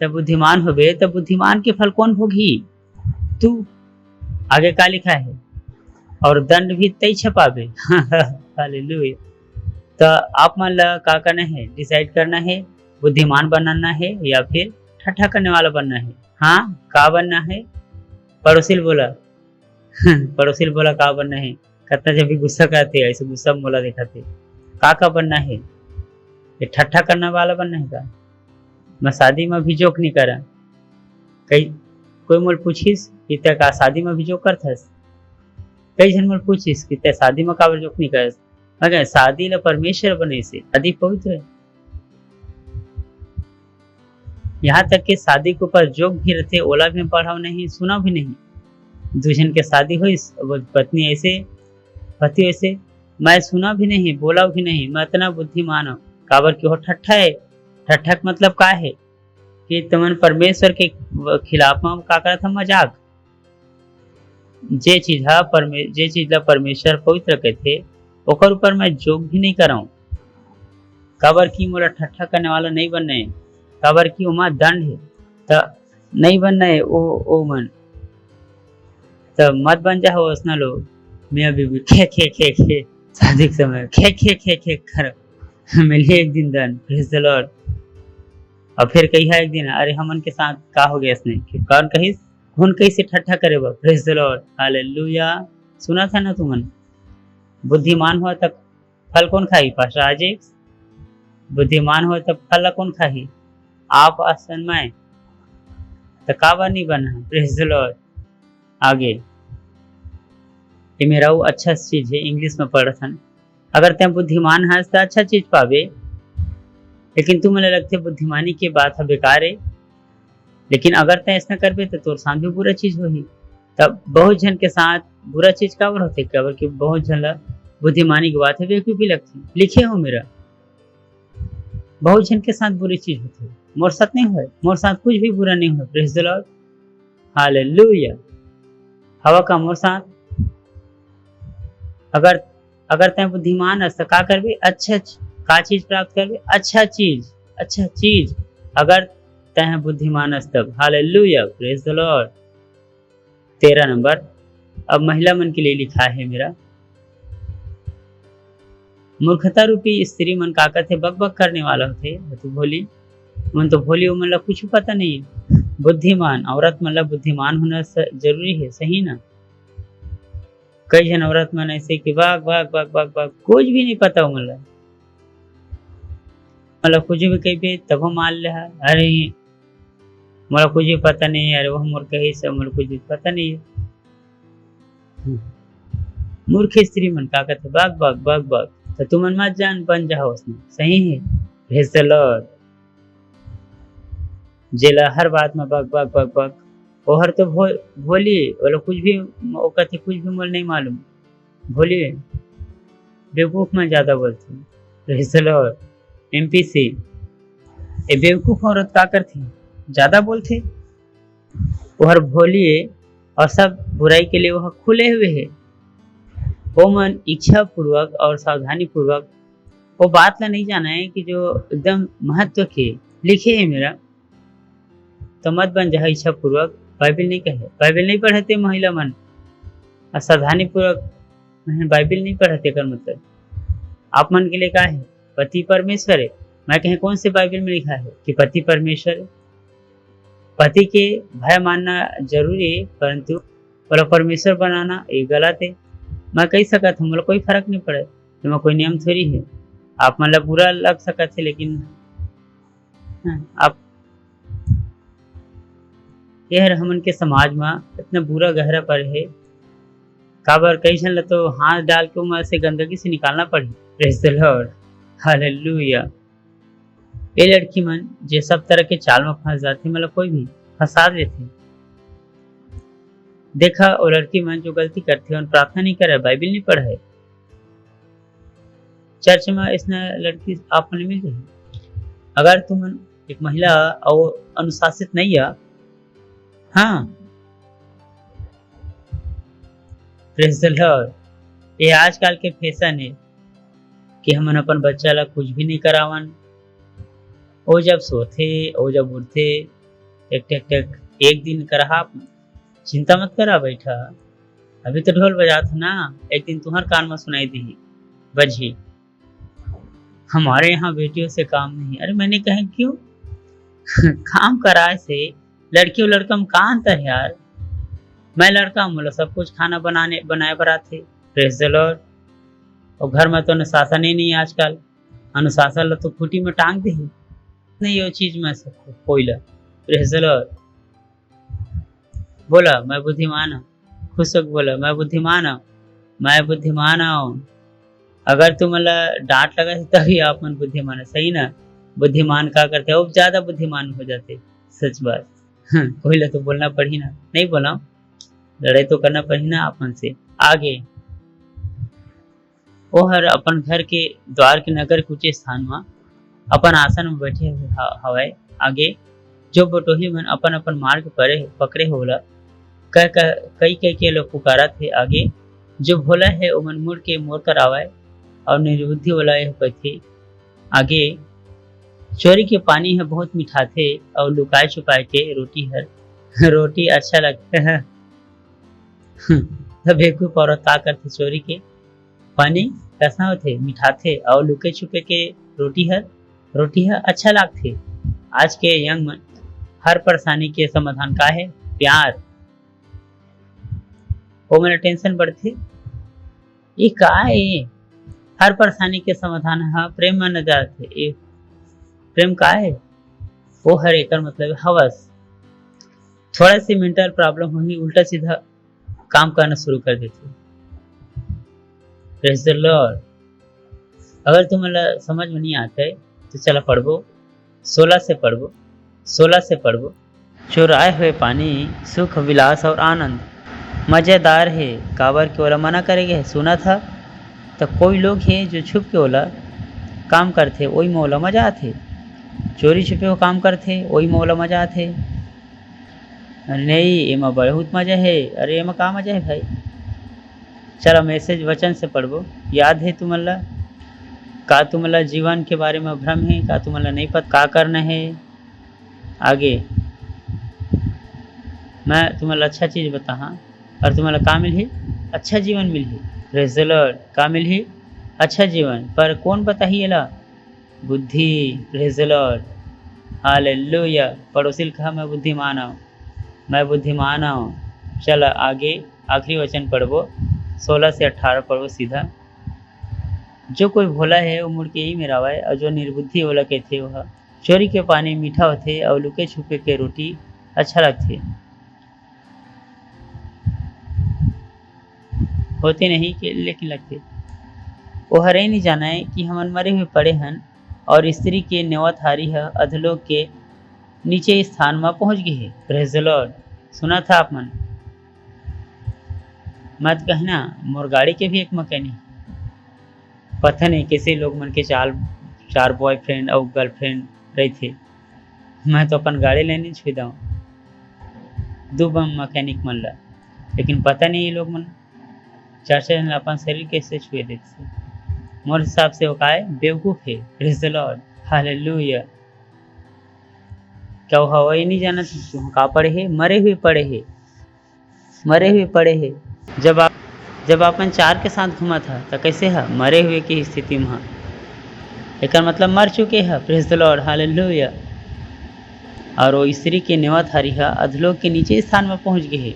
तब बुद्धिमान होबे तब बुद्धिमान के फल कौन भोगी? तू। आगे का लिखा है? और दंड भी तय छपाबे। हालेलुया। तो आप मन ला का करना है? डिसाइड करना है, बुद्धिमान बनाना है या फिर ठट्ठा करने वाला बनना है। हाँ, का बनना है? पड़ोसिल बोला। पड़ोसिल बोला का बनना है? कितना जब भी गुस्सा करते हैं, ऐसे गुस्सा मोला दिखाते, का बनना है? ये ठट्ठा करने वाला बनना है का? मैं शादी में भी जोक नहीं करा। कोई मोल पूछिस कि ते का शादी में भी जोक करथस? कई जन मोल पूछिस कि ते शादी में काबर जोक नहीं करस? मगर शादी ला परमेश्वर बने से अधिक पवित्र है। यहाँ तक कि शादी के ऊपर जोक भी रहते, ओला भी पढ़ाओ नहीं, सुना भी नहीं। दूजन के शादी हुई, पत्नी ऐसे, पति ऐसे, मैं सुना भी नहीं, बोला भी नहीं। मैं इतना बुद्धिमान हूँ। काबर की हो ठट्ठा है। ठट्ठा मतलब का है कि तुमन परमेश्वर के खिलाफ में का करा था? मजाक। जे चीज ला परमेश्वर पवित्र कहते, ओकर ऊपर मैं जोक भी नहीं कराऊं। काबर की मोला ठट्ठा करने वाला नहीं बनना है। काबर की उमा दंड है, तो नहीं बनना है। ओ मन तो मत बन जा हो उसना लोग। मैं अभी भी खे शादी के समय खे कर मिलिए एक दिन दन। Praise the Lord. और फिर कही एक दिन, अरे हमन के साथ का हो गया इसने? कौन कही? खून कैसे ठट्ठा करे बा? Praise the Lord, hallelujah. सुना था ना तुमन? बुद्धिमान हुआ तब फल कौन खाई? पास्टर आजे। बुद्धिमान हुआ तब फल कौन खाई? आप आसन में तो काबर नहीं बना? Praise the Lord. आगे ये मेरा वो अच्छा चीज है, इंग्लिश में पढ़ था। अगर तुम बुद्धिमान है तो अच्छा चीज पावे, लेकिन तुम मुझे लगते बुद्धिमानी की बात है बेकार है। लेकिन अगर तुम ऐसा करबे तो तोर साथ भी बुरा चीज होगी। तब बहुत जन के साथ बुरा चीज काबर होते? काबर कि बहुत जन बुद्धिमानी की बात है बेवकूफी लगती। लिखे हो मेरा, बहुत जन के साथ बुरी चीज होती है। मोर साथ नहीं हुए, मोर साथ कुछ भी बुरा नहीं हुआ। Praise the Lord, hallelujah. हवा का मोर साथ। अगर तुम बुद्धिमान है तो का करबे? अच्छा का चीज प्राप्त करबे? अच्छा चीज। अगर तुम बुद्धिमान है तब। Hallelujah, praise the Lord. 13 number. अब महिला मन के लिए लिखा है मेरा, मूर्खता रूपी स्त्री मन का कहते बक करने वाला होते। तो भोली मन तो भोली, वो मतलब कुछ पता नहीं है। बुद्धिमान औरत मतलब बुद्धिमान होना जरूरी है, सही ना? कई जन औरत मन ऐसे कि बाग कुछ भी नहीं पता। मतलब कुछ भी कही तब मान ले, अरे मोला कुछ भी पता नहीं है, अरे वह मोर कही से मोला कुछ भी पता नहीं है। मूर्ख स्त्री मन का कहते बग बग बग बग, तो तुमन मत जान बन जाओ उसने, सही है। Praise the Lord. जेला हर बात में बग बग बग बग, ओहर तो भोली, बोलो कुछ भी वो कहते कुछ भी मोल नहीं मालूम, भोली बेवकूफ में ज्यादा बोलते। Praise the Lord. एमपीसी ए बेवकूफ औरत का करती, ज्यादा बोलते, वह भोली और सब बुराई के लिए वह खुले हुए है। वो मन इच्छा पूर्वक और सावधानी पूर्वक वो बात ला नहीं जाना है कि जो एकदम महत्व के लिखे है मेरा, तो मत बन जाए इच्छा पूर्वक। बाइबल नहीं कहे, बाइबल नहीं पढ़ते महिला मन, और सावधानी पूर्वक बाइबल नहीं पढ़ते कर मतलब आप मन के लिए क्या है, पति परमेश्वर है। मैं कहें कौन से बाइबल में लिखा है कि पति परमेश्वर है? पति के भय मानना जरूरी है, परंतु बोला परमेश्वर बनाना ये गलत है। मैं कही सकत हूँ, मतलब कोई फर्क नहीं पड़े, तो मैं कोई नियम थोड़ी है। आप मतलब बुरा लग सकत है, लेकिन आप यह हमन के समाज में इतना बुरा गहरा पर है, काबर कई जन तो हाथ डाल के उमर से गंदगी से निकालना पड़ी। Praise the Lord, hallelujah. ये लड़की मन जे सब तरह के चाल में फंस जाती, मतलब कोई भी फंसा देते। देखा वो लड़की मन जो गलती करती है, प्रार्थना नहीं करे, बाइबल नहीं पढ़ा है, चर्च में इसने लड़की आप मन मिल गई। अगर तुम एक महिला और अनुशासित नहीं है, हाँ प्रेज द लॉर्ड। ये आजकल के फैशन है कि हमन अपन बच्चा ला कुछ भी नहीं करावन, वो जब सोते वो जब उठते टेक टेक टेक एक दिन करा, चिंता मत करा बैठा, अभी तो ढोल बजा था ना, एक दिन तुम्हारे कान में सुनाई दी बजी, हमारे यहाँ बेटियों से काम नहीं। अरे मैंने कहा क्यों काम कराए से लड़की और लड़का में कहाँ अंतर है यार? मैं लड़का हूँ, बोला सब कुछ खाना बनाए बराते। Praise the Lord. और घर में तो अनुशासन ही नहीं आजकल, अनुशासन तो खूटी में टांग दी नहीं वो चीज में सबको कोयला। Praise the Lord. बोला मैं बुद्धिमान हूँ, खुश होकर बोला मैं बुद्धिमान हूँ, मैं बुद्धिमान हूँ। अगर तुम मतलब डांट लगा तभी आप मन बुद्धिमान है, सही ना? बुद्धिमान क्या करते हो, ज्यादा बुद्धिमान हो जाते, सच बात। कोई तो बोलना पड़ी ना, नहीं बोला, लड़ाई तो करना पड़ी ना अपन से। आगे वो हर अपन घर के द्वार के नगर के ऊंचे स्थान में अपन आसन में बैठे हुए हवाए। आगे जो बटोही मन अपन अपन मार्ग पकड़े होला, कई के लोग पुकारा थे। आगे जो भोला है वो मन मुड़ के मोड़ कर आवाए, और निर्बुद्धि वाला यह कथे। आगे चोरी के पानी है बहुत मीठा थे, और लुकाए छुपाए के रोटी अच्छा लगता है। बेवकूफ औरत का करते, चोरी के पानी कैसा होते, मीठा थे, और लुके छुपे के रोटी है अच्छा लगते। आज के यंग मन हर परेशानी के समाधान का है प्यार। वो मेरा टेंशन बढ़ते, ये का है? हर परेशानी के समाधान है प्रेम में न जाते। ये प्रेम का है? वो हर एक मतलब हवस। थोड़ा सी मेंटल प्रॉब्लम होगी, उल्टा सीधा काम करना शुरू कर देते। Praise the Lord. अगर तुम्हें समझ में नहीं आता है तो चला पढ़ो, 16 से पढ़ो। चुराए हुए पानी सुख विलास और आनंद मजेदार है, काबर के ओला मना करेंगे। सुना था तो कोई लोग हैं जो छुप के ओला काम करते, वही में ओला मजा आते। चोरी छुपे वो काम करते, वही में ओला मजा आते। नहीं एमा बहुत मजा है। अरे एमा का मजा है भाई? चलो मैसेज वचन से पढ़ो। याद है तुम्हारा का तुम्हारा जीवन के बारे में भ्रम है, का तुम्हारा नहीं पता का करना है। आगे मैं तुम्हारा अच्छा चीज़ बता, और तुम्हारा का मिल है? अच्छा जीवन मिल है। Praise the Lord. का मिल है? अच्छा जीवन। पर कौन बता ही एला? बुद्धि। Praise the Lord, hallelujah. पड़ोसी कहा मैं बुद्धिमान हूँ। चलो आगे आखिरी वचन पढ़ो, 16 से 18 पढ़ो सीधा। जो कोई भोला है वो मुड़ के ही मेरा है, और जो निर्बुद्धि वाला कहते वह चोरी के पानी मीठा होते, और लुके छुपे के रोटी अच्छा लगती होती नहीं कि लेकिन लगती वो हरे नहीं जाना है कि हमन मरे हुए पड़े हन और स्त्री के नेवतहारी है अधलोक के नीचे स्थान में पहुंच गए है। Praise the Lord. सुना था आप मन मत कहना मोर गाड़ी के भी एक मैकेनिक पता नहीं किसी लोग मन के चार बॉयफ्रेंड और गर्लफ्रेंड रही थे। मैं तो अपन गाड़ी लेने छुई दाऊँ 2 मैकेनिक मन ला, लेकिन पता नहीं ये लोग मन चर्चा अपन शरीर कैसे छुए देते। मोर हिसाब से वो का है बेवकूफ है। Praise the Lord. हालेलुया। क्या वो हवा ही नहीं जाना था का पड़े है मरे हुए पड़े है। जब अपन 4 के साथ घुमा था तो कैसे है मरे हुए की स्थिति में एक मतलब मर चुके हैं। Praise the Lord. हालेलुया। और वो स्त्री के नेवतहारी है अधलोक के नीचे स्थान में पहुंच गए है।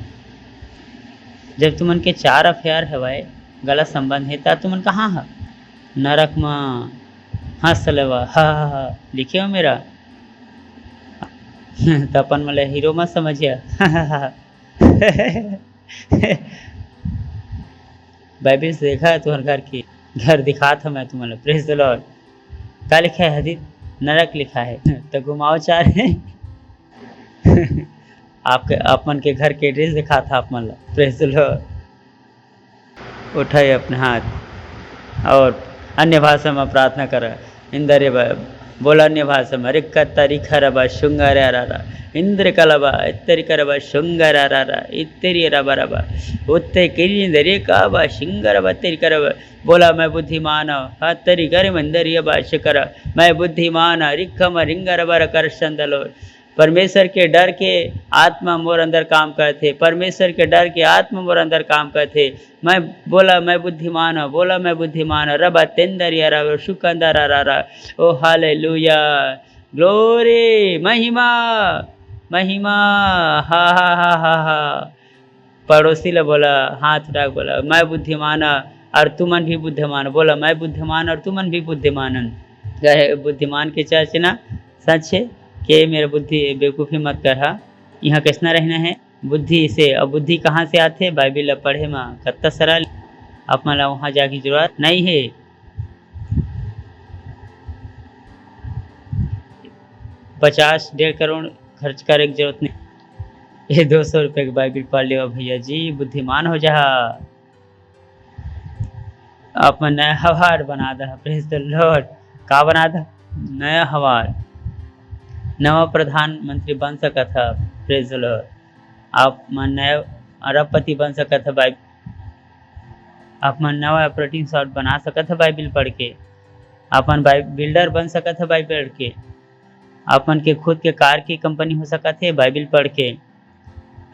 जब तुमन के 4 अफेयर हवाए गलत संबंध है तो तुमन कहाँ है नरक में हंस लेवा हा लिखे हो मेरा तो अपन मतलब हीरो मत समझिए बाइबिल से देखा है तुम्हारे घर दिखा था मैं तुम्हारे। Praise the Lord. क्या लिखा है हदीस नरक लिखा है तो घुमाओ 4 है आपके अपन के घर के एड्रेस दिखा था आप मतलब। Praise the Lord. उठाए अपने हाथ और अन्य भाषा में प्रार्थना कर इंदरे बोला अन्य भाषा में रिक्का शुंगारा इंद्र कलबा इत्तरी करबा शुंगारा इत्तरी रबा उत्ते किरिंदरे काबा शिंगरबा तेरी करबा बोला मैं बुद्धिमान हा तरी कर मंदरिया बाश कर मैं बुद्धिमान रिक्खम रिंगर बर कर संदलो। परमेश्वर के डर के आत्मा मोर अंदर काम करते। परमेश्वर के डर के आत्मा मोर अंदर काम करते। मैं बोला मैं बुद्धिमान रबा तेंदरिया रब शुकंदर रा ओ हालेलुया ग्लोरी महिमा हा। पड़ोसी ले बोला हाथ रख बोला मैं बुद्धिमान और तुमन भी बुद्धिमान। बोला मैं बुद्धिमान और तुमन भी बुद्धिमान। बुद्धिमान के चर्च ना सच है कि मेरा बुद्धि बेवकूफ़ी मत कर। यहाँ कैसना रहना है बुद्धि से। अब बुद्धि कहाँ से आते बाइबिल पढ़े में कत्ता सरल आप मला वहाँ जाके जरूरत नहीं है। 50-1.5 करोड़ खर्च करे की जरूरत नहीं। ये 200 रुपये की बाइबिल पढ़ लियो भैया जी बुद्धिमान हो जा। आप नया हवार बना दा। Praise the Lord. का बना दा नया हवार नवा प्रधानमंत्री बन सका था। Praise the Lord. आप मन नया अरबपति बन सका था बाइबिल। आप मन नवा ऑपरेटिंग सॉफ्ट बना सका था बाइबिल पढ़ के। अपन बिल्डर बन सका था बाइबिल पढ़ के। अपन के खुद के कार की कंपनी हो सका थे बाइबिल पढ़ के।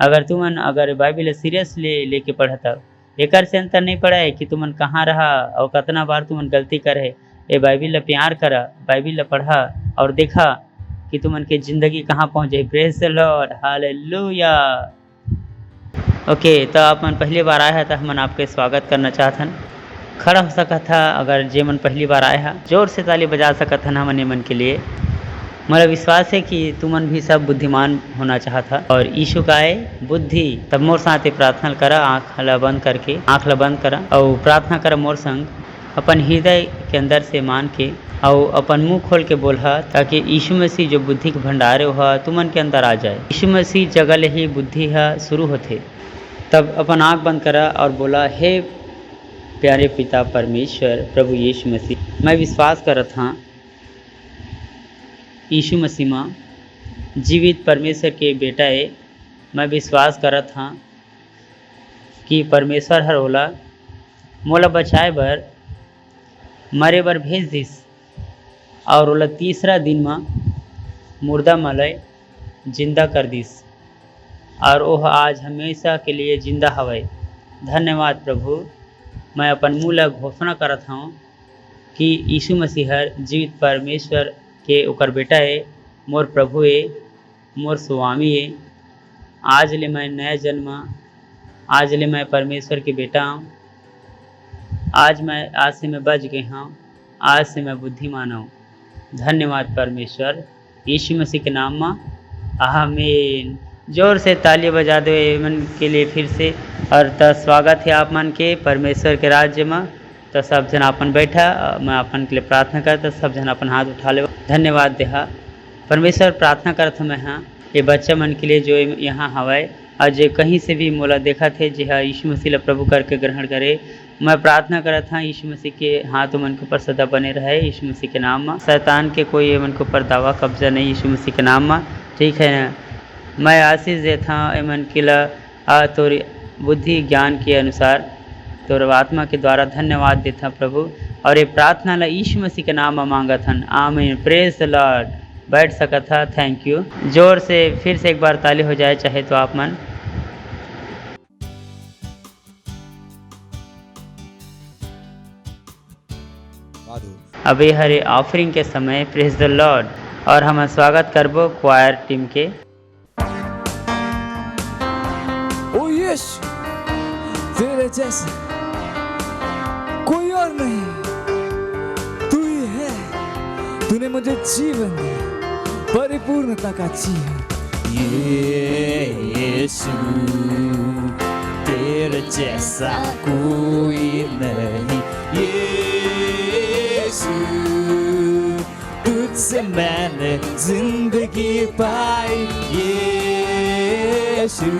अगर बाइबिल सीरियस लेके पढ़ा था। एक से अंतर नहीं पड़ा है कि तुमन कहाँ रहा और कितना बार तुमन गलती करे। ये बाइबिल प्यार करा बाइबिल पढ़ा और देखा कि तुमन के जिंदगी कहाँ पहुँचे। Praise the Lord. Hallelujah. Okay तो आप मन पहली बार आया है तो हम आपके स्वागत करना चाहतन। खड़ा हो सका था अगर जे मन पहली बार आया है जोर से ताली बजा सकत हन हमन मन के लिए। मेरा विश्वास है कि तुमन भी सब बुद्धिमान होना चाहता और यीशु का है बुद्धि। तब मोर साथ प्रार्थना करा आँख ला बंद करा और प्रार्थना करा मोर संग अपन हृदय के अंदर से मान के और अपन मुंह खोल के बोला ताकि यीशु मसीह जो बुद्धि के भंडारे हुआ तुमन के अंदर आ जाए। यीशु मसीह जगह ले ही बुद्धि है शुरू होते। तब अपन आँख बंद करा और बोला हे प्यारे पिता परमेश्वर प्रभु यीशु मसीह मैं विश्वास करत हाँ यीशु मसीह माँ जीवित परमेश्वर के बेटा है। मैं विश्वास करत हाँ कि परमेश्वर हर होला मोला बचाए बर मरे बर भेज दिस और ओला 3रा दिन में मुर्दा मलय जिंदा कर दिस और वह आज हमेशा के लिए जिंदा हवै। धन्यवाद प्रभु। मैं अपन मुँह ला घोषणा करत हूँ कि यीशु मसीह हर जीवित परमेश्वर के ओकर बेटा है मोर प्रभु है मोर स्वामी है। आज ले मैं नया जन्म आज ले मैं परमेश्वर के बेटा हूँ। आज से मैं बच गया हूँ। आज से मैं बुद्धिमान हूँ। धन्यवाद परमेश्वर यीशु मसीह के नाम में आमीन जोर से ताली बजा दो मन के लिए फिर से। और तो स्वागत है आप मन के परमेश्वर के राज्य में। तो सब जन अपन बैठा, मैं अपन के लिए प्रार्थना करता, सब जन अपन हाथ उठा ले, धन्यवाद देहा परमेश्वर। प्रार्थना करत मैं हाँ ये बच्चा मन के लिए जो यहाँ हवाए और जो कहीं से भी मोला देखा थे जी हाँ यीशु मसीह ला प्रभु करके ग्रहण करे। मैं प्रार्थना करत हाँ यीशु मसीह के हाथ मन के ऊपर सदा बने रहे यीशु मसीह के नाम में। शैतान के कोई मन के ऊपर दावा कब्जा नहीं यीशु मसीह के नाम में, ठीक है ना। मैं आशीष देता मन के ला तोरी बुद्धि ज्ञान के अनुसार तोर आत्मा के द्वारा धन्यवाद देता प्रभु। और ये प्रार्थना ला यीशु मसीह के नाम में मांगत हन, आमीन। Praise the Lord. बैठ सका था, थैंक यू। जोर से फिर से एक बार ताली हो जाए चाहे तो आप मन। अभी हरे ऑफरिंग के समय, प्रेज द लॉर्ड। और हम स्वागत करबो क्वायर टीम के। ओ यीशु, तेरे जैसे कोई और नहीं, तू ही है। तूने मुझे जीवन दिया, परिपूर्णता का जीवन। यीशु, तेरे जैसा कोई नहीं। यीशु, तुझसे मैंने जिंदगी पाई। यीशु,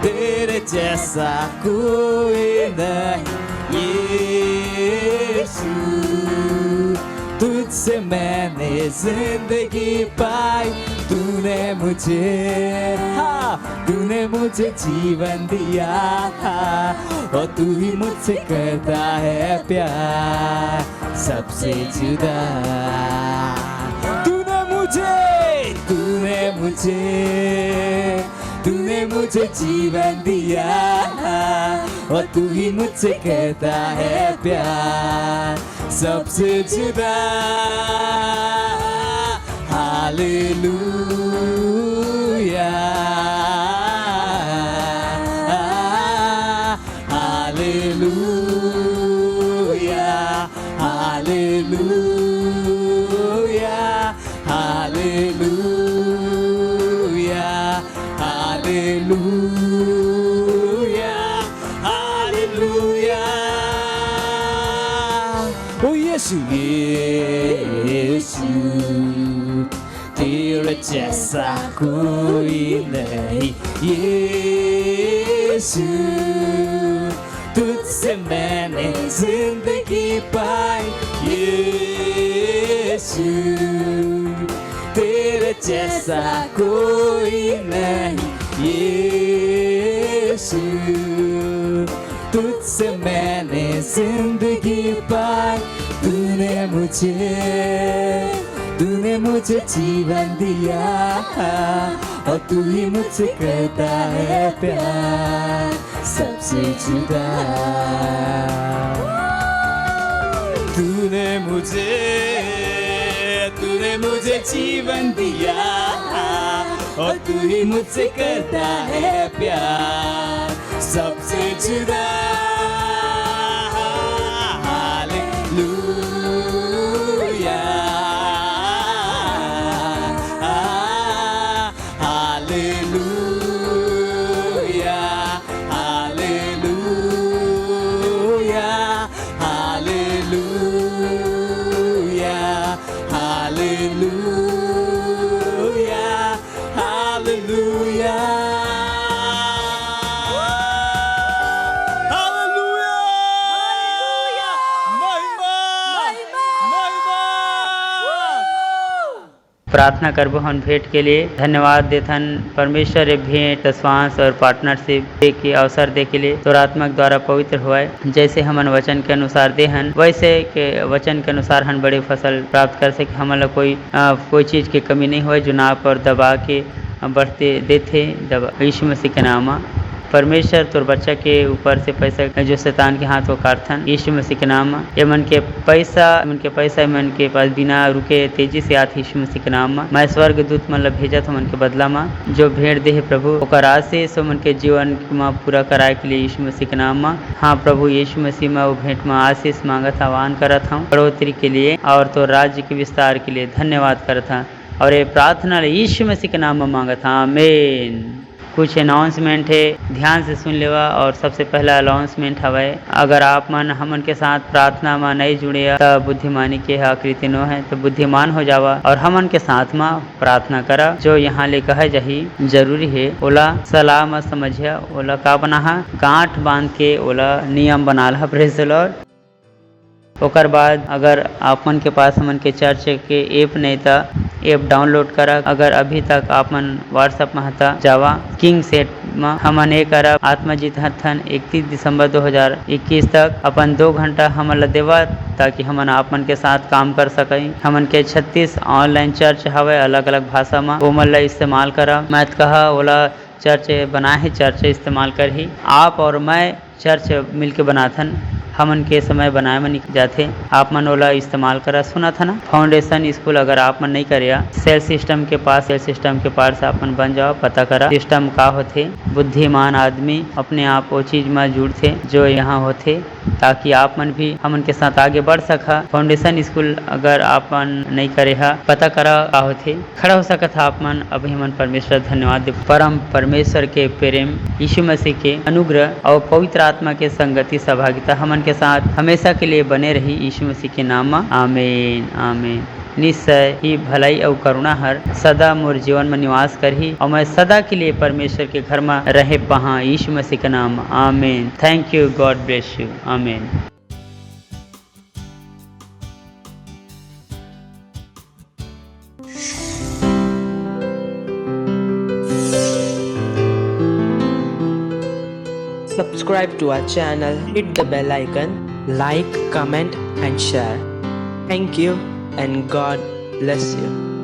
तेरे जैसा कोई नहीं। यीशु, तुझसे मैंने जिंदगी पाई। तूने मुझे जीवन दिया और तू ही मुझसे करता है प्यार सबसे जुदा। तूने मुझे जीवन दिया और तू ही मुझसे कहता है प्यार सबसे जुदा। Hallelujah, hallelujah, hallelujah, hallelujah, hallelujah, hallelujah. ओ यीशु, यीशु, तेरे जैसा कोई नहीं। यीशु, तुझसे मैंने जिंदगी पाई। यीशु, तेरे जैसा कोई नहीं। यीशु, तुझसे मैंने जिंदगी पाई। तूने मुझे जीवन दिया और तू ही मुझसे करता है प्यार सबसे जुदा। तूने मुझे जीवन दिया और तू ही मुझसे करता है प्यार सबसे जुदा। प्रार्थना करबो हम भेंट के लिए। धन्यवाद देथन परमेश्वर ये भेंट श्वास और पार्टनरशिप दे के अवसर दे के लिए तोरात्मक द्वारा पवित्र हुआ। जैसे हमन वचन के अनुसार देहन वैसे के वचन के अनुसार हम बड़े फसल प्राप्त कर सके। हमन कोई चीज़ की कमी नहीं हुआ जो नाप और दबा के बढ़ते देते। यीशु मसीह के नाम परमेश्वर तोर बच्चा के ऊपर से पैसा जो शैतान के हाथ वो काटथन यीशु मसीह के नाम। ये मन के पैसा मन के पास बिना रुके तेजी से आते यीशु मसीह के नाम। मैं स्वर्ग दूत मन ला भेजा था मन के बदला में जो भेंट दे प्रभु ओकर आशीष मन के जीवन में पूरा कराए के लिए यीशु मसीह के नाम। हाँ प्रभु यीशु मसीह में वो भेंट में आशीष मांगत आह्वान करत हूँ बढ़ोतरी के लिए और तो राज्य के विस्तार के लिए धन्यवाद करत हूँ और ये प्रार्थना यीशु मसीह के नाम में मांगा था, आमीन। कुछ अनाउंसमेंट है, ध्यान से सुन लेवा। और सबसे पहला अनाउंसमेंट हवे, अगर आप मन हमन के साथ प्रार्थना में नहीं जुड़े तो बुद्धिमानी के आकृति नो है, तो बुद्धिमान हो जावा और हमन के साथ में प्रार्थना करा। जो यहाँ ले कहे जही जरूरी है, ओला सलाह में समझिया, ओला का बना गांठ बांध के ओला नियम बना ला। Praise the Lord. ओकर बाद अगर आपमन के पास हमन के चर्च के ऐप नहीं था, ऐप डाउनलोड करा। अगर अभी तक आपमन व्हाट्सएप में हता जावा किंग सेट में हमन ये करा आत्मजीत हथन 31 दिसंबर 2021 तक अपन 2 घंटा हमन ला देवा, ताकि हमन आपमन के साथ काम कर सकें। हमन के 36 ऑनलाइन चर्च हवे अलग अलग भाषा में, वो मन ला इस्तेमाल करा। मैं कहा ओला चर्च बनाए, चर्च इस्तेमाल कर ही आप और मैं चर्च मिलके बनाथन। हमन के समय बनाए में निकल जाते, आप मन ओला इस्तेमाल करा। सुना था ना फाउंडेशन स्कूल, अगर आप मन नहीं करिया सेल सिस्टम के पास, सेल सिस्टम के पास आप मन बन जाओ, पता करा सिस्टम का होते। बुद्धिमान आदमी अपने आप वो चीज में जुड़ते जो यहाँ होते, ताकि आप मन भी हमन के साथ आगे बढ़ सका। फाउंडेशन स्कूल अगर आप मन नहीं करे हा, पता करा का होते, खड़ा हो सका था आप मन। अभी हमन परमेश्वर धन्यवाद दे। परम परमेश्वर के प्रेम, यीशु मसीह के अनुग्रह और पवित्र आत्मा के संगति सहभागिता हमन के साथ हमेशा के लिए बने रही, यीशु मसीह के नाम में, आमीन आमीन। निश्चय ही भलाई और करुणा हर सदा मोर जीवन में निवास करही, और मैं सदा के लिए परमेश्वर के घर में रहे पहा, यीशु मसीह के नाम, आमीन। Thank you, God bless you, आमीन। Subscribe to our channel, hit the bell icon, like, comment and share. Thank you and God bless you.